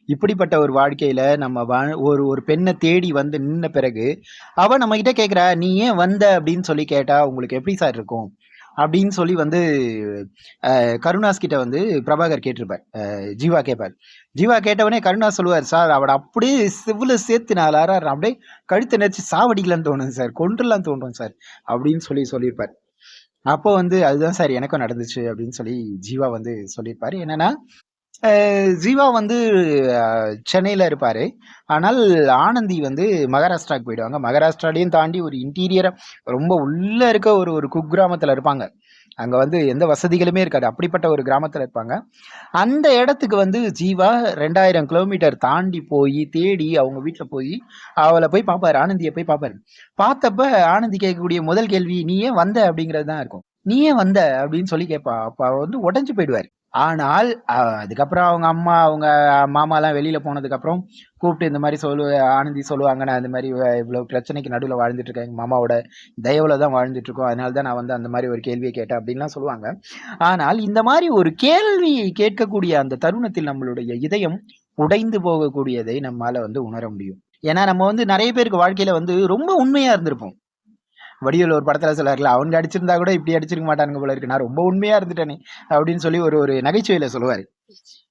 இப்படிப்பட்ட ஒரு வாழ்க்கையில நம்ம ஒரு ஒரு பெண்ணை தேடி வந்து நின்ன பிறகு அவ நம்ம கிட்ட கேக்குறா, நீ ஏன் வந்த அப்படின்னு சொல்லி கேட்டா உங்களுக்கு எப்படி சார் இருக்கும் அப்படின்னு சொல்லி வந்து கருணாஸ் கிட்ட வந்து பிரபாகர் கேட்டிருப்பார். ஜீவா கேட்பார். ஜீவா கேட்டவனே கருணாஸ் சொல்லுவார், சார் அவட அப்படியே சிவ்ல சேர்த்து 4 அப்படியே கழுத்தை நெரிச்சு சாவடிக்கலான்னு தோணுது சார், கொண்டுலாம் தோன்றும் சார் அப்படின்னு சொல்லியிருப்பார். அப்போ வந்து அதுதான் சார் எனக்கும் நடந்துச்சு அப்படின்னு சொல்லி ஜீவா வந்து சொல்லியிருப்பாரு. என்னன்னா ஜீவா வந்து சென்னையில இருப்பாரு. ஆனால் ஆனந்தி வந்து மகாராஷ்டிராவுக்கு போயிடுவாங்க. மகாராஷ்டிராலையும் தாண்டி ஒரு இன்டீரியரா ரொம்ப உள்ள இருக்க ஒரு ஒரு குக்கிராமத்துல இருப்பாங்க. அங்க வந்து எந்த வசதிகளுமே இருக்காது. அப்படிப்பட்ட ஒரு கிராமத்துல இருப்பாங்க. அந்த இடத்துக்கு வந்து ஜீவா 2000 கிலோமீட்டர் தாண்டி போய் தேடி அவங்க வீட்டுல போய் அவளை போய் பார்ப்பாரு, ஆனந்தியை போய் பார்ப்பாரு. பார்த்தப்ப ஆனந்தி கேட்கக்கூடிய முதல் கேள்வி, நீ ஏன் வந்த அப்படிங்கிறது தான் இருக்கும். நீ ஏன் வந்த அப்படின்னு சொல்லி கேட்பா. அப்ப வந்து உடஞ்சு போயிடுவாரு. ஆனால் அதுக்கப்புறம் அவங்க அம்மா அவங்க மாமாலாம் வெளியில போனதுக்கு அப்புறம் கூப்பிட்டு இந்த மாதிரி ஆனந்தி சொல்லுவாங்க, நான் இந்த மாதிரி இவ்வளவு பிரச்சனைக்கு நடுவில் வாழ்ந்துட்டு இருக்கேன், எங்க மாமாவோட தயவுல தான் வாழ்ந்துட்டு இருக்கோம், அதனால தான் நான் வந்து அந்த மாதிரி ஒரு கேள்வியை கேட்டேன் அப்படின்லாம் சொல்லுவாங்க. ஆனால் இந்த மாதிரி ஒரு கேள்வியை கேட்கக்கூடிய அந்த தருணத்தில் நம்மளுடைய இதயம் உடைந்து போகக்கூடியதை நம்மால வந்து உணர முடியும். ஏன்னா நம்ம வந்து நிறைய பேருக்கு வாழ்க்கையில வந்து ரொம்ப உண்மையா இருந்திருப்போம். வடிவேல் ஒரு படத்துல சொல்லாருல, அவங்க அடிச்சிருந்தா கூட இப்படி அடிச்சிருக்க மாட்டானுங்க போல இருக்கு, நான் ரொம்ப உண்மையா இருந்துட்டேனே அப்படின்னு சொல்லி ஒரு ஒரு நகைச்சுவையில சொல்லுவாரு.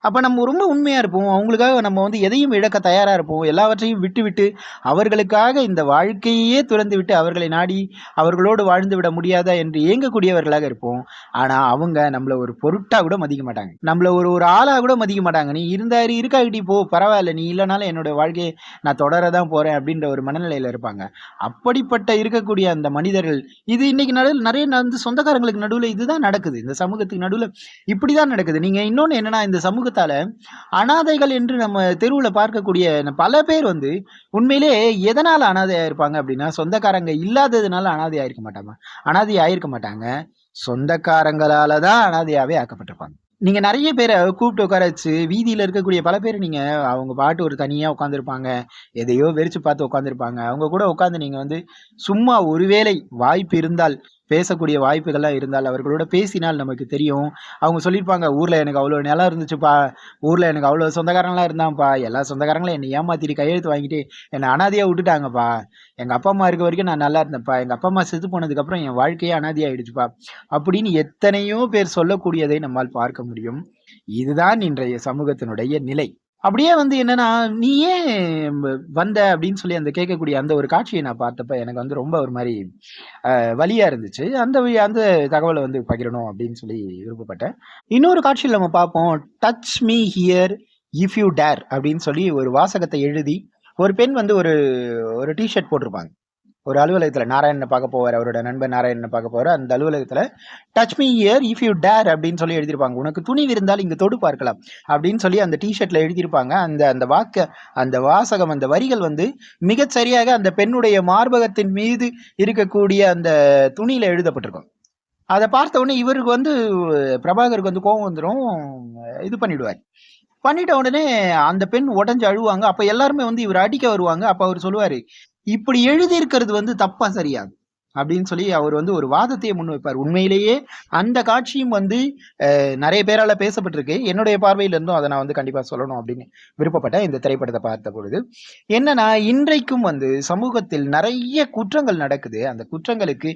அப்ப நம்ம ரொம்ப உண்மையா இருப்போம், அவங்களுக்காக நம்ம வந்து எதையும் இழக்க தயாரா இருப்போம், எல்லாவற்றையும் விட்டு விட்டு அவர்களுக்காக இந்த வாழ்க்கையே துறந்து விட்டு அவர்களை நாடி அவர்களோடு வாழ்ந்து விட முடியாதா என்று ஏங்கக்கூடியவர்களாக இருப்போம். ஆனா அவங்க நம்மள ஒரு பொருட்டா கூட மதிக்க மாட்டாங்க, நம்மள ஒரு ஒரு ஆளா கூட மதிக்க மாட்டாங்க. நீ இருந்தாரு இருக்காகிட்டி போ, பரவாயில்ல, நீ இல்லைனாலும் என்னோட வாழ்க்கையை நான் தொடரதான் போறேன் அப்படின்ற ஒரு மனநிலையில இருப்பாங்க. அப்படிப்பட்ட இருக்கக்கூடிய அந்த மனிதர்கள், இது இன்னைக்கு நிறைய வந்து சொந்தக்காரங்களுக்கு நடுவில் இதுதான் நடக்குது, இந்த சமூகத்துக்கு நடுவில் இப்படிதான் நடக்குது. நீங்க இன்னொன்னு என்னன்னா, இந்த சமூகத்தால அனாதைகள் என்று நம்ம தெருவுல பார்க்கக்கூடிய பல பேர் வந்து உண்மையிலே எதனால அனாதையா இருப்பாங்க அப்படின்னா, சொந்தக்காரங்க இல்லாததுனால அனாதை ஆயிருக்க மாட்டாங்க, சொந்தக்காரங்களாலதான் அனாதையாவே ஆக்கப்பட்டிருப்பாங்க. நீங்க நிறைய பேரை கூப்பிட்டு உட்கார வச்சு வீதியில இருக்கக்கூடிய பல பேர் நீங்க அவங்க பாட்டு ஒரு தனியா உட்காந்துருப்பாங்க, எதையோ வெறிச்சு பார்த்து உட்காந்துருப்பாங்க. அவங்க கூட உட்காந்து நீங்க வந்து சும்மா ஒருவேளை வாய்ப்பு இருந்தால் பேசக்கூடிய வாய்ப்புகள்லாம் இருந்தால் அவர்களோட பேசினால் நமக்கு தெரியும். அவங்க சொல்லியிருப்பாங்க, ஊர்ல எனக்கு அவ்வளோ நிலம் இருந்துச்சுப்பா, ஊர்ல எனக்கு அவ்வளோ சொந்தக்காரங்களாம் இருந்தான்ப்பா, எல்லா சொந்தக்காரங்களும் என்னை ஏமாத்திட்டு கையெழுத்து வாங்கிட்டு என்னை அனாதையா விட்டுட்டாங்கப்பா, எங்க அப்பா அம்மா இருக்க வரைக்கும் நான் நல்லா இருந்தேன்ப்பா, எங்க அப்பா அம்மா செத்து போனதுக்கு அப்புறம் என் வாழ்க்கையே அனாதையாயிடுச்சுப்பா அப்படின்னு எத்தனையோ பேர் சொல்லக்கூடியதை நம்மால் பார்க்க முடியும். இதுதான் இன்றைய சமூகத்தினுடைய நிலை. அப்படியே வந்து என்னன்னா, நீ ஏன் வந்த அப்படின்னு சொல்லி அந்த கேட்கக்கூடிய அந்த ஒரு காட்சியை நான் பார்த்தப்ப எனக்கு வந்து ரொம்ப ஒரு மாதிரி வலியா இருந்துச்சு. அந்த அந்த தகவலை வந்து பகிரணும் அப்படின்னு சொல்லி விருப்பப்பட்டேன். இன்னொரு காட்சியில் நம்ம பார்ப்போம், touch me here if you dare அப்படின்னு சொல்லி ஒரு வாசகத்தை எழுதி ஒரு பெண் வந்து ஒரு ஒரு டிஷர்ட் போட்டிருப்பாங்க. ஒரு அலுவலகத்துல நாராயணனை பார்க்க போவார், அவரோட நண்பர் நாராயணனை பார்க்க போவார். அந்த அலுவலகத்துல touch me here if you dare அப்படின்னு சொல்லி எழுதியிருப்பாங்க. உனக்கு துணிவு இருந்தால் இங்கு தொடு பார்க்கலாம் அப்படின்னு சொல்லி அந்த டிஷர்ட்ல எழுதியிருப்பாங்க. அந்த அந்த வாசகம், அந்த வரிகள் வந்து மிகச் சரியாக அந்த பெண்ணுடைய மார்பகத்தின் மீது இருக்கக்கூடிய அந்த துணியில எழுதப்பட்டிருக்கும். அதை பார்த்த உடனே இவருக்கு வந்து பிரபாகருக்கு வந்து கோபம் வந்துடும், இது பண்ணிட்ட உடனே அந்த பெண் உடஞ்சு அழுவாங்க. அப்ப எல்லாருமே வந்து இவர் அடிக்க வருவாங்க. அப்ப அவர் சொல்லுவாரு, இப்படி எழுதி இருக்கிறது வந்து தப்பா சரியா அப்படின்னு சொல்லி அவர் வந்து ஒரு வாதத்தையே முன் வைப்பார். உண்மையிலேயே அந்த காட்சியும் வந்து நிறைய பேரால பேசப்பட்டிருக்கு. என்னுடைய பார்வையில இருந்தும் அதை நான் வந்து கண்டிப்பா சொல்லணும் அப்படின்னு விருப்பப்பட்டேன் இந்த திரைப்படத்தை பார்த்த பொழுது. என்னன்னா, இன்றைக்கும் வந்து சமூகத்தில் நிறைய குற்றங்கள் நடக்குது. அந்த குற்றங்களுக்கு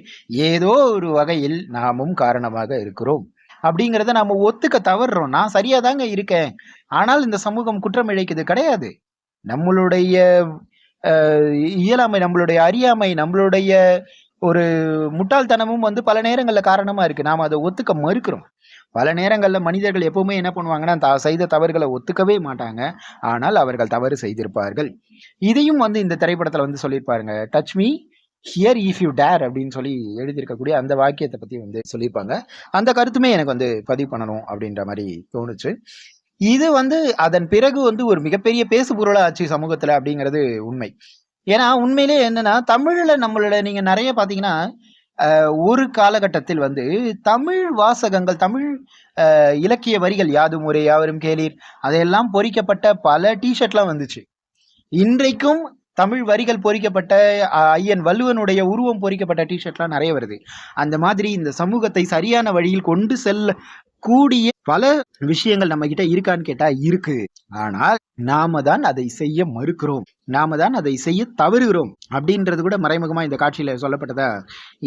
ஏதோ ஒரு வகையில் நாமும் காரணமாக இருக்கிறோம் அப்படிங்கிறத நாம ஒத்துக்க தவறுறோம். நான் சரியா தாங்க இருக்கேன், ஆனால் இந்த சமூகம் குற்றம் இழைக்குது கிடையாது. நம்மளுடைய இயலாமை, நம்மளுடைய அறியாமை, நம்மளுடைய ஒரு முட்டாள்தனமும் வந்து பல நேரங்கள்ல காரணமா இருக்கு. நாம அதை ஒத்துக்க மறுக்கிறோம். பல நேரங்கள்ல மனிதர்கள் எப்பவுமே என்ன பண்ணுவாங்கன்னா, செய்த தவறுகளை ஒத்துக்கவே மாட்டாங்க. ஆனால் அவர்கள் தவறு செய்திருப்பார்கள். இதையும் வந்து இந்த திரைப்படத்துல வந்து சொல்லியிருப்பாருங்க. Touch me here if you dare அப்படின்னு சொல்லி எழுதியிருக்கக்கூடிய அந்த வாக்கியத்தை பத்தி வந்து சொல்லியிருப்பாங்க. அந்த கருத்துமே எனக்கு வந்து பதிவு பண்ணணும் அப்படின்ற மாதிரி தோணுச்சு. இது வந்து அதன் பிறகு வந்து ஒரு மிகப்பெரிய பேசு பொருளா ஆச்சு சமூகத்துல அப்படிங்கிறது உண்மை. ஏன்னா உண்மையிலே என்னன்னா, தமிழ்ல நம்மளோட நீங்க நிறைய பாத்தீங்கன்னா, ஒரு காலகட்டத்தில் வந்து தமிழ் வாசகங்கள், தமிழ் இலக்கிய வரிகள் யாதும் ஊரே யாவரும் கேளீர் அதையெல்லாம் பொறிக்கப்பட்ட பல டிஷர்ட்லாம் வந்துச்சு. இன்றைக்கும் தமிழ் வரிகள் பொறிக்கப்பட்ட ஐயன் வள்ளுவனுடைய உருவம் பொறிக்கப்பட்ட டிஷர்ட்லாம் நிறைய வருது. அந்த மாதிரி இந்த சமூகத்தை சரியான வழியில் கொண்டு செல்ல கூடிய பல விஷயங்கள் நம்ம கிட்ட இருக்கான்னு கேட்டா இருக்கு. ஆனால் நாம தான் அதை செய்ய மறுக்கிறோம், நாம தான் அதை செய்ய தவறுகிறோம் அப்படின்றது கூட மறைமுகமா இந்த காட்சியில சொல்லப்பட்டதா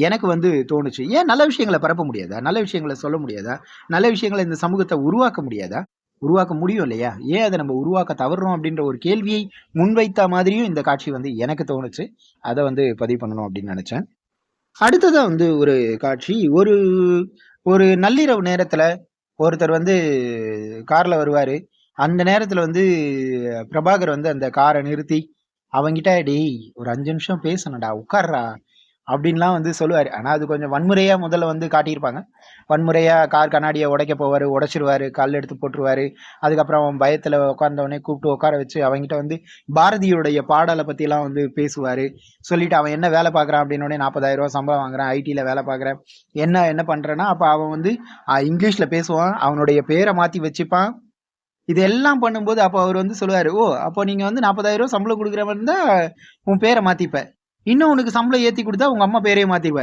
எனக்கு வந்து தோணுச்சு. ஏன் நல்ல விஷயங்களை பரப்ப முடியாதா? நல்ல விஷயங்களை சொல்ல முடியாதா? நல்ல விஷயங்களை இந்த சமூகத்தை உருவாக்க முடியாதா? உருவாக்க முடியும் இல்லையா? ஏன் அதை நம்ம உருவாக்க தவறுறோம் அப்படின்ற ஒரு கேள்வியை முன்வைத்த மாதிரியும் இந்த காட்சி வந்து எனக்கு தோணுச்சு. அதை வந்து பதிவு பண்ணணும் அப்படின்னு நினைச்சேன். அடுத்ததா வந்து ஒரு காட்சி, ஒரு ஒரு நள்ளிரவு நேரத்துல ஒருத்தர் வந்து கார்ல வருவாரு. அந்த நேரத்துல வந்து பிரபாகர் வந்து அந்த காரை நிறுத்தி அவங்கிட்ட, டேய் ஒரு 5 நிமிஷம் பேசணும்டா, உட்கார்றா அப்படின்லாம் வந்து சொல்லுவாரு. ஆனா அது கொஞ்சம் வன்முறையா முதல்ல வந்து காட்டியிருப்பாங்க. வன்முறையா கார் கண்ணாடியை உடைக்க போவாரு, உடைச்சிருவாரு, கல் எடுத்து போட்டுருவாரு. அதுக்கப்புறம் அவன் பயத்துல உட்கார்ந்தவனே கூப்பிட்டு உட்கார வச்சு அவங்கிட்ட வந்து பாரதியுடைய பாடலை பத்தி எல்லாம் வந்து பேசுவாரு. சொல்லிட்டு அவன் என்ன வேலை பார்க்கறான் அப்படின்னோடனே 40,000 ரூபாய் சம்பளம் வாங்குறான், ஐடில வேலை பார்க்கறேன், என்ன பண்றேன்னா, அப்ப அவன் வந்து இங்கிலீஷ்ல பேசுவான், அவனுடைய பேரை மாத்தி வச்சுப்பான். இதெல்லாம் பண்ணும்போது அப்போ அவர் வந்து சொல்லுவாரு, ஓ அப்போ நீங்க வந்து 40,000 ரூபாய் சம்பளம் கொடுக்குற மாதிரி இருந்தா உன் பேரை மாத்திப்ப, இன்னும் உனக்கு சம்பளம் ஏத்தி கொடுத்தா உங்க அம்மா பேரையே மாத்திடுவ,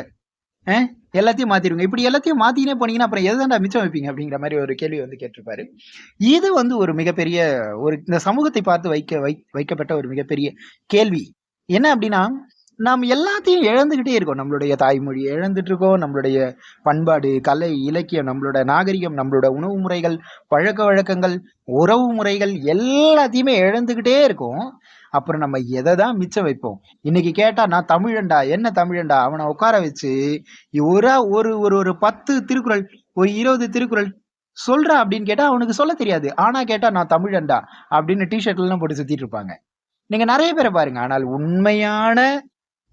எல்லாத்தையும் மாத்திடுங்க, இப்படி எல்லாத்தையும் மாத்தினே போனீங்கன்னா அப்புறம் எதாண்டா மிச்சம் வைப்பீங்க அப்படிங்கிற மாதிரி ஒரு கேள்வி வந்து கேட்டிருப்பாரு. இது வந்து ஒரு மிகப்பெரிய இந்த சமூகத்தை பார்த்து வைக்கப்பட்ட ஒரு மிகப்பெரிய கேள்வி. என்ன அப்படின்னா, நாம் எல்லாத்தையும் இழந்துகிட்டே இருக்கோம். நம்மளுடைய தாய்மொழியை இழந்துட்டு இருக்கோம், நம்மளுடைய பண்பாடு, கலை, இலக்கியம், நம்மளோட நாகரிகம், நம்மளோட உணவு முறைகள், பழக்க வழக்கங்கள், உறவு முறைகள் எல்லாத்தையுமே இழந்துகிட்டே இருக்கோம். அப்புறம் நம்ம எதை தான் மிச்சம் வைப்போம்? இன்னைக்கு கேட்டா நான் தமிழன்டா, என்ன தமிழன்டா, அவனை உட்கார வச்சு ஒரு ஒரு ஒரு 10 திருக்குறள், ஒரு 20 திருக்குறள் சொல்றா அப்படின்னு கேட்டா அவனுக்கு சொல்ல தெரியாது. ஆனா கேட்டா நான் தமிழன்டா அப்படின்னு டிஷர்ட்ல எல்லாம் போட்டு சுத்திட்டு இருப்பாங்க. நீங்க நிறைய பேரை பாருங்க. ஆனால் உண்மையான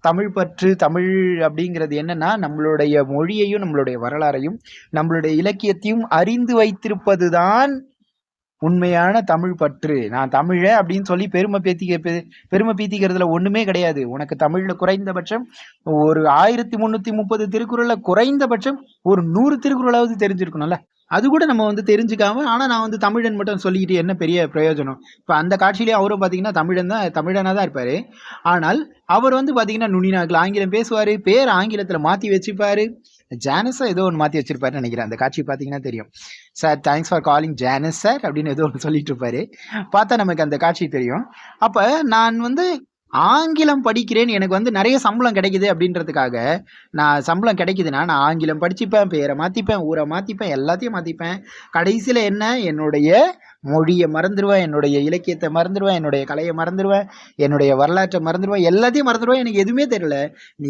தமிழ் பற்று, தமிழ் அப்படிங்கிறது என்னன்னா, நம்மளுடைய மொழியையும் நம்மளுடைய வரலாறையும் நம்மளுடைய இலக்கியத்தையும் அறிந்து வைத்திருப்பதுதான் உண்மையான தமிழ் பற்று. நான் தமிழ அப்படின்னு சொல்லி பெருமை பீத்திக்கிறதுல ஒண்ணுமே கிடையாது. உனக்கு தமிழ்ல குறைந்தபட்சம் ஒரு 1330 திருக்குறள்ல குறைந்தபட்சம் ஒரு 100 திருக்குறளாவது தெரிஞ்சிருக்கணும்ல. அது கூட நம்ம வந்து தெரிஞ்சுக்காம, ஆனா நான் வந்து தமிழன் மட்டும் சொல்லிக்கிட்டு என்ன பெரிய பிரயோஜனம்? இப்ப அந்த காட்சியிலேயே அவரும் பாத்தீங்கன்னா தமிழனா தான் இருப்பாரு. ஆனால் அவர் வந்து பாத்தீங்கன்னா நுனிநாக்கில் ஆங்கிலம் பேசுவாரு, பேர் ஆங்கிலத்துல மாத்தி வச்சுப்பாரு. ஜானஸா ஏதோ ஒன்று மாத்தி வச்சிருப்பாருன்னு நினைக்கிறேன். அந்த காட்சி பாத்தீங்கன்னா தெரியும். Sir thanks for calling Janus sir அப்படின்னு ஏதோ ஒன்று சொல்லிட்டு இருப்பாரு. பார்த்தா நமக்கு அந்த காட்சி தெரியும். அப்ப நான் வந்து ஆங்கிலம் படிக்கிறேன், எனக்கு வந்து நிறைய சம்பளம் கிடைக்குது அப்படின்றதுக்காக, நான் சம்பளம் கிடைக்குதுன்னா நான் ஆங்கிலம் படிச்சுப்பேன், பேரை மாத்திப்பேன், ஊரை மாத்திப்பேன், எல்லாத்தையும் மாத்திப்பேன். கடைசியில என்ன, என்னுடைய மொழியை மறந்துடுவேன், என்னுடைய இலக்கியத்தை மறந்துடுவேன், என்னுடைய கலையை மறந்துடுவேன், என்னுடைய வரலாற்றை மறந்துடுவேன், எல்லாத்தையும் மறந்துடுவேன். எனக்கு எதுவுமே தெரியல,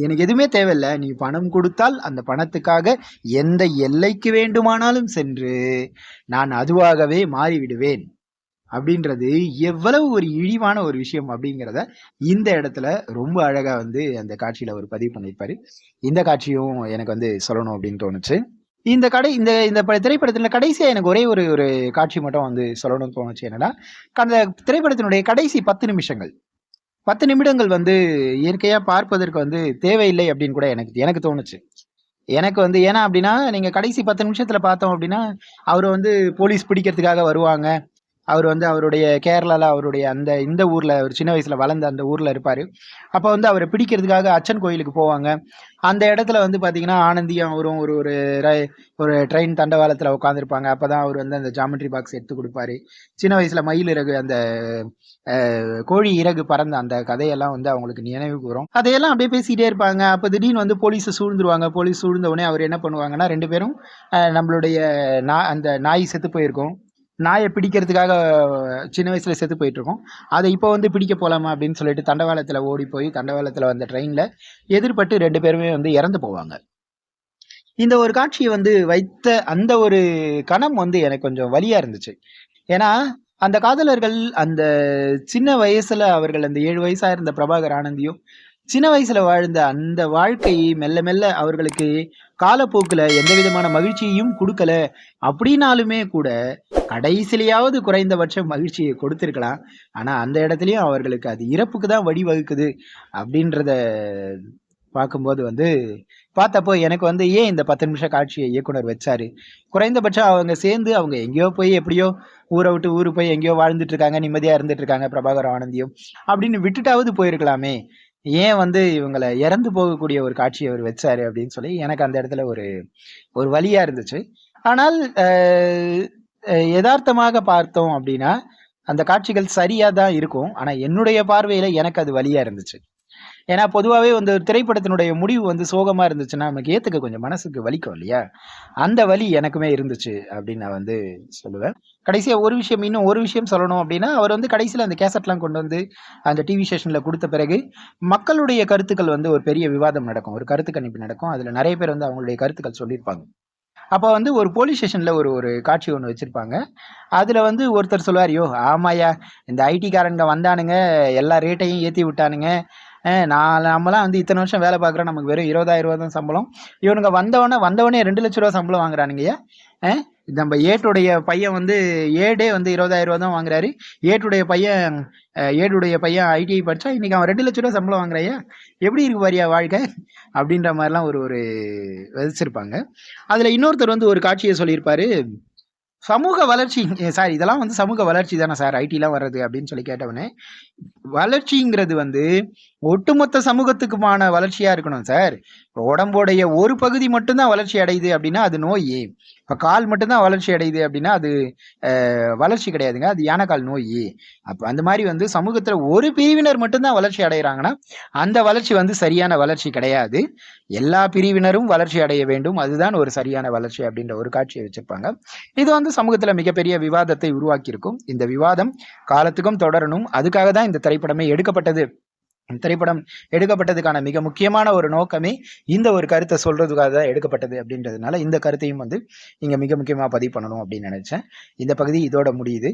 எனக்கு எதுவுமே தேவையில்லை, நீ பணம் கொடுத்தால் அந்த பணத்துக்காக எந்த எல்லைக்கு வேண்டுமானாலும் சென்று நான் அதுவாகவே மாறிவிடுவேன் அப்படின்றது எவ்வளவு ஒரு இழிவான ஒரு விஷயம் அப்படிங்கிறத இந்த இடத்துல ரொம்ப அழகா வந்து அந்த காட்சியில ஒரு பதிவு பண்ணியிருப்பாரு. இந்த காட்சியும் எனக்கு வந்து சொல்லணும் அப்படின்னு தோணுச்சு. இந்த திரைப்படத்துல கடைசியா எனக்கு ஒரே ஒரு காட்சி மட்டும் வந்து சொல்லணும்னு தோணுச்சு. என்னன்னா, அந்த திரைப்படத்தினுடைய கடைசி 10 நிமிடங்கள் வந்து இயற்கையா பார்ப்பதற்கு வந்து தேவையில்லை அப்படின்னு கூட எனக்கு தோணுச்சு. எனக்கு வந்து ஏன்னா அப்படின்னா, நீங்க கடைசி 10 நிமிஷத்துல பார்த்தோம் அப்படின்னா, அவரை வந்து போலீஸ் பிடிக்கிறதுக்காக வருவாங்க. அவர் வந்து அவருடைய கேரளால அவருடைய இந்த ஊர்ல ஒரு சின்ன வயசுல வளர்ந்த அந்த ஊர்ல இருப்பாரு. அப்ப வந்து அவரை பிடிக்கிறதுக்காக அச்சன் கோயிலுக்கு போவாங்க. அந்த இடத்துல வந்து பாத்தீங்கன்னா ஆனந்தியும் அவரும் ஒரு ட்ரெயின் தண்டவாளத்துல உட்காந்துருப்பாங்க. அப்பதான் அவர் வந்து அந்த ஜாமெட்ரி பாக்ஸ் எடுத்து கொடுப்பாரு. சின்ன வயசுல மயில் இறகு, அந்த கோழி இறகு பறந்த அந்த கதையெல்லாம் வந்து அவங்களுக்கு நினைவுக்கு வரும். அதையெல்லாம் அப்படியே பேசிக்கிட்டே இருப்பாங்க. அப்ப திடீர்னு வந்து போலீஸ் சூழ்ந்துருவாங்க. போலீஸ் சூழ்ந்த உடனே அவர் என்ன பண்ணுவாங்கன்னா, 2 பேரும் நம்மளுடைய அந்த நாய் செத்து போயிருக்கும், நாயை பிடிக்கிறதுக்காக சின்ன வயசுல செத்து போயிட்டு இருக்கோம், அதை இப்போ வந்து பிடிக்க போலாமா அப்படின்னு சொல்லிட்டு தண்டவாளத்துல ஓடி போய் தண்டவாளத்துல வந்த ட்ரெயின்ல எதிர்பட்டு 2 பேருமே வந்து இறந்து போவாங்க. இந்த ஒரு காட்சியை வந்து வைத்த அந்த ஒரு கணம் வந்து எனக்கு கொஞ்சம் வலியா இருந்துச்சு. ஏன்னா, அந்த காதலர்கள் அந்த சின்ன வயசுல அவர்கள் அந்த 7 வயசா இருந்த பிரபாகர் ஆனந்தியும், சின்ன வயசுல வாழ்ந்த அந்த வாழ்க்கை மெல்ல மெல்ல அவர்களுக்கு காலப்போக்குல எந்த விதமான மகிழ்ச்சியையும் குடுக்கல. அப்படின்னாலுமே கூட, கடைசிலயாவது குறைந்தபட்ச மகிழ்ச்சிய கொடுத்திருக்கலாம். ஆனா, அந்த இடத்துலயும் அவர்களுக்கு அது இறப்புக்கு தான் வழிவகுக்குது அப்படின்றத பார்க்கும்போது வந்து பார்த்தப்போ எனக்கு வந்து ஏன் இந்த 10 நிமிஷ காட்சியை இயக்குனர் வச்சாரு? குறைந்தபட்சம் அவங்க சேர்ந்து அவங்க எங்கேயோ போய் எப்படியோ ஊரை விட்டு ஊரு போய் எங்கேயோ வாழ்ந்துட்டு இருக்காங்க, நிம்மதியா இருந்துட்டு இருக்காங்க பிரபாகர் ஆனந்தியும். அப்படின்னு விட்டுட்டாவது போயிருக்கலாமே. ஏன் வந்து இவங்கள இறந்து போகக்கூடிய ஒரு காட்சியை அவர் வச்சாரு அப்படின்னு சொல்லி எனக்கு அந்த இடத்துல ஒரு ஒரு வலியா இருந்துச்சு. ஆனால் எதார்த்தமாக பார்த்தோம் அப்படின்னா, அந்த காட்சிகள் சரியா தான் இருக்கும். ஆனா என்னுடைய பார்வையில எனக்கு அது வலியா இருந்துச்சு. ஏன்னா பொதுவாவே வந்து ஒரு திரைப்படத்தினுடைய முடிவு வந்து சோகமா இருந்துச்சுன்னா, நமக்கு ஏத்துக்க கொஞ்சம் மனசுக்கு வலிக்கும் இல்லையா? அந்த வலி எனக்குமே இருந்துச்சு அப்படின்னு நான் வந்து சொல்லுவேன். கடைசியா இன்னும் ஒரு விஷயம் சொல்லணும் அப்படின்னா, அவர் வந்து கடைசியில அந்த கேசட்லாம் கொண்டு வந்து அந்த டிவி ஸ்டேஷன்ல குடுத்த பிறகு, மக்களுடைய கருத்துக்கள் வந்து ஒரு பெரிய விவாதம் நடக்கும். ஒரு கருத்து கணிப்பு நடக்கும். அதுல நெறைய பேர் வந்து அவங்களுடைய கருத்துக்கள் சொல்லியிருப்பாங்க. அப்ப வந்து ஒரு போலீஸ் ஸ்டேஷன்ல ஒரு ஒரு காட்சி ஒண்ணு வச்சிருப்பாங்க. அதுல வந்து ஒருத்தர் சொல்லுவாரு, "யோவ்! ஆமாய்யா, இந்த ஐடி காரனுங்க வந்தானுங்க, எல்லா ரேட்டையும் ஏத்தி விட்டானுங்க. நம்மலாம் வந்து இத்தனை வருஷம் வேலை பார்க்குறோம். நமக்கு வெறும் 20,000 தான் சம்பளம். இவனுங்க வந்தவனே ₹2,00,000 சம்பளம் வாங்குறானுங்கய்யா. அ நம்ம ஏட்டுடைய பையன் வந்து ஏடே வந்து ₹20,000 தான் வாங்குறாரு. ஏடுடைய பையன் ஐடிஐ படிச்சா இன்னைக்கு அவன் ₹2,00,000 சம்பளம் வாங்குறாய்யா. எப்படி இருக்கு பாரியா வாழ்க்கை?" அப்படின்ற மாரிலாம் ஒரு ஒரு விதைச்சிருப்பாங்க. அதுல இன்னொருத்தர் வந்து ஒரு காட்சிய சொல்லியிருப்பாரு. சமூக வளர்ச்சி சார் இதெல்லாம் வந்து சமூக வளர்ச்சி தானே சார் ஐடிலாம் வர்றது அப்படின்னு சொல்லி கேட்டவனே, வளர்ச்சிங்கிறது வந்து ஒட்டுமொத்த சமூகத்துக்குமான வளர்ச்சியா இருக்கணும் சார். உடம்போடைய ஒரு பகுதி மட்டும்தான் வளர்ச்சி அடையுது அப்படின்னா அது நோய். இப்ப கால் மட்டும்தான் வளர்ச்சி அடையுது அப்படின்னா அது வளர்ச்சி கிடையாதுங்க. அது யானைக்கால் நோய். அப்ப அந்த மாதிரி வந்து சமூகத்துல ஒரு பிரிவினர் மட்டும்தான் வளர்ச்சி அடைகிறாங்கன்னா அந்த வளர்ச்சி வந்து சரியான வளர்ச்சி கிடையாது. எல்லா பிரிவினரும் வளர்ச்சி அடைய வேண்டும். அதுதான் ஒரு சரியான வளர்ச்சி அப்படின்ற ஒரு காட்சியை வச்சிருப்பாங்க. இது வந்து சமூகத்துல மிகப்பெரிய விவாதத்தை உருவாக்கி இருக்கும். இந்த விவாதம் காலத்துக்கும் தொடரணும். அதுக்காக தான் இந்த திரைப்படமே எடுக்கப்பட்டது. திரைப்படம் எடுக்கப்பட்டதுக்கான மிக முக்கியமான ஒரு நோக்கமே இந்த ஒரு கருத்தை சொல்றதுக்காக தான் எடுக்கப்பட்டது அப்படின்றதுனால இந்த கருத்தையும் வந்து இங்க மிக முக்கியமா பதிவு பண்ணணும் அப்படின்னு நினைச்சேன். இந்த பகுதி இதோட முடியுது.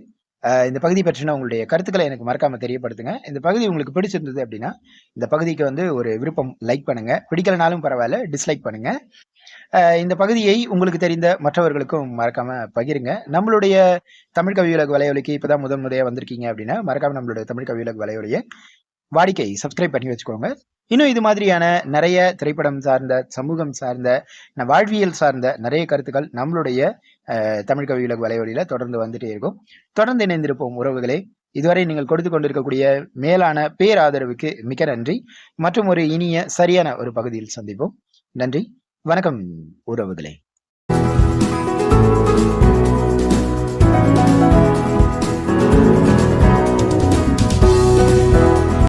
இந்த பகுதி பற்றின உங்களுடைய கருத்துக்களை எனக்கு மறக்காம தெரியப்படுத்துங்க. இந்த பகுதி உங்களுக்கு பிடிச்சிருந்தது அப்படின்னா இந்த பகுதிக்கு வந்து ஒரு விருப்பம் லைக் பண்ணுங்க. பிடிக்கலனாலும் பரவாயில்ல, டிஸ்லைக் பண்ணுங்க. இந்த பகுதியை உங்களுக்கு தெரிந்த மற்றவர்களுக்கும் மறக்காம பகிருங்க. நம்மளுடைய தமிழ் கவியுலக வலையொலிக்கு இப்பதான் முதன் முறையா வந்திருக்கீங்க அப்படின்னா மறக்காம நம்மளுடைய தமிழ் கவியுலக வலையொலியை வாடிக்கை சப்ஸ்கிரைப் பண்ணி வச்சுக்கோங்க. இன்னும் இது மாதிரியான நிறைய திரைப்படம் சார்ந்த, சமூகம் சார்ந்த, வாழ்வியல் சார்ந்த நிறைய கருத்துக்கள் நம்மளுடைய தமிழ் கவியுலக வலைவலியில தொடர்ந்து வந்துட்டே இருக்கும். தொடர்ந்து இணைந்திருப்போம் உறவுகளே. இதுவரை நீங்கள் கொடுத்து கொண்டிருக்கக்கூடிய மேலான பேராதரவுக்கு மிக நன்றி. மற்றும் ஒரு இனிய சரியான ஒரு பகுதியில் சந்திப்போம். நன்றி, வணக்கம் உறவுகளே.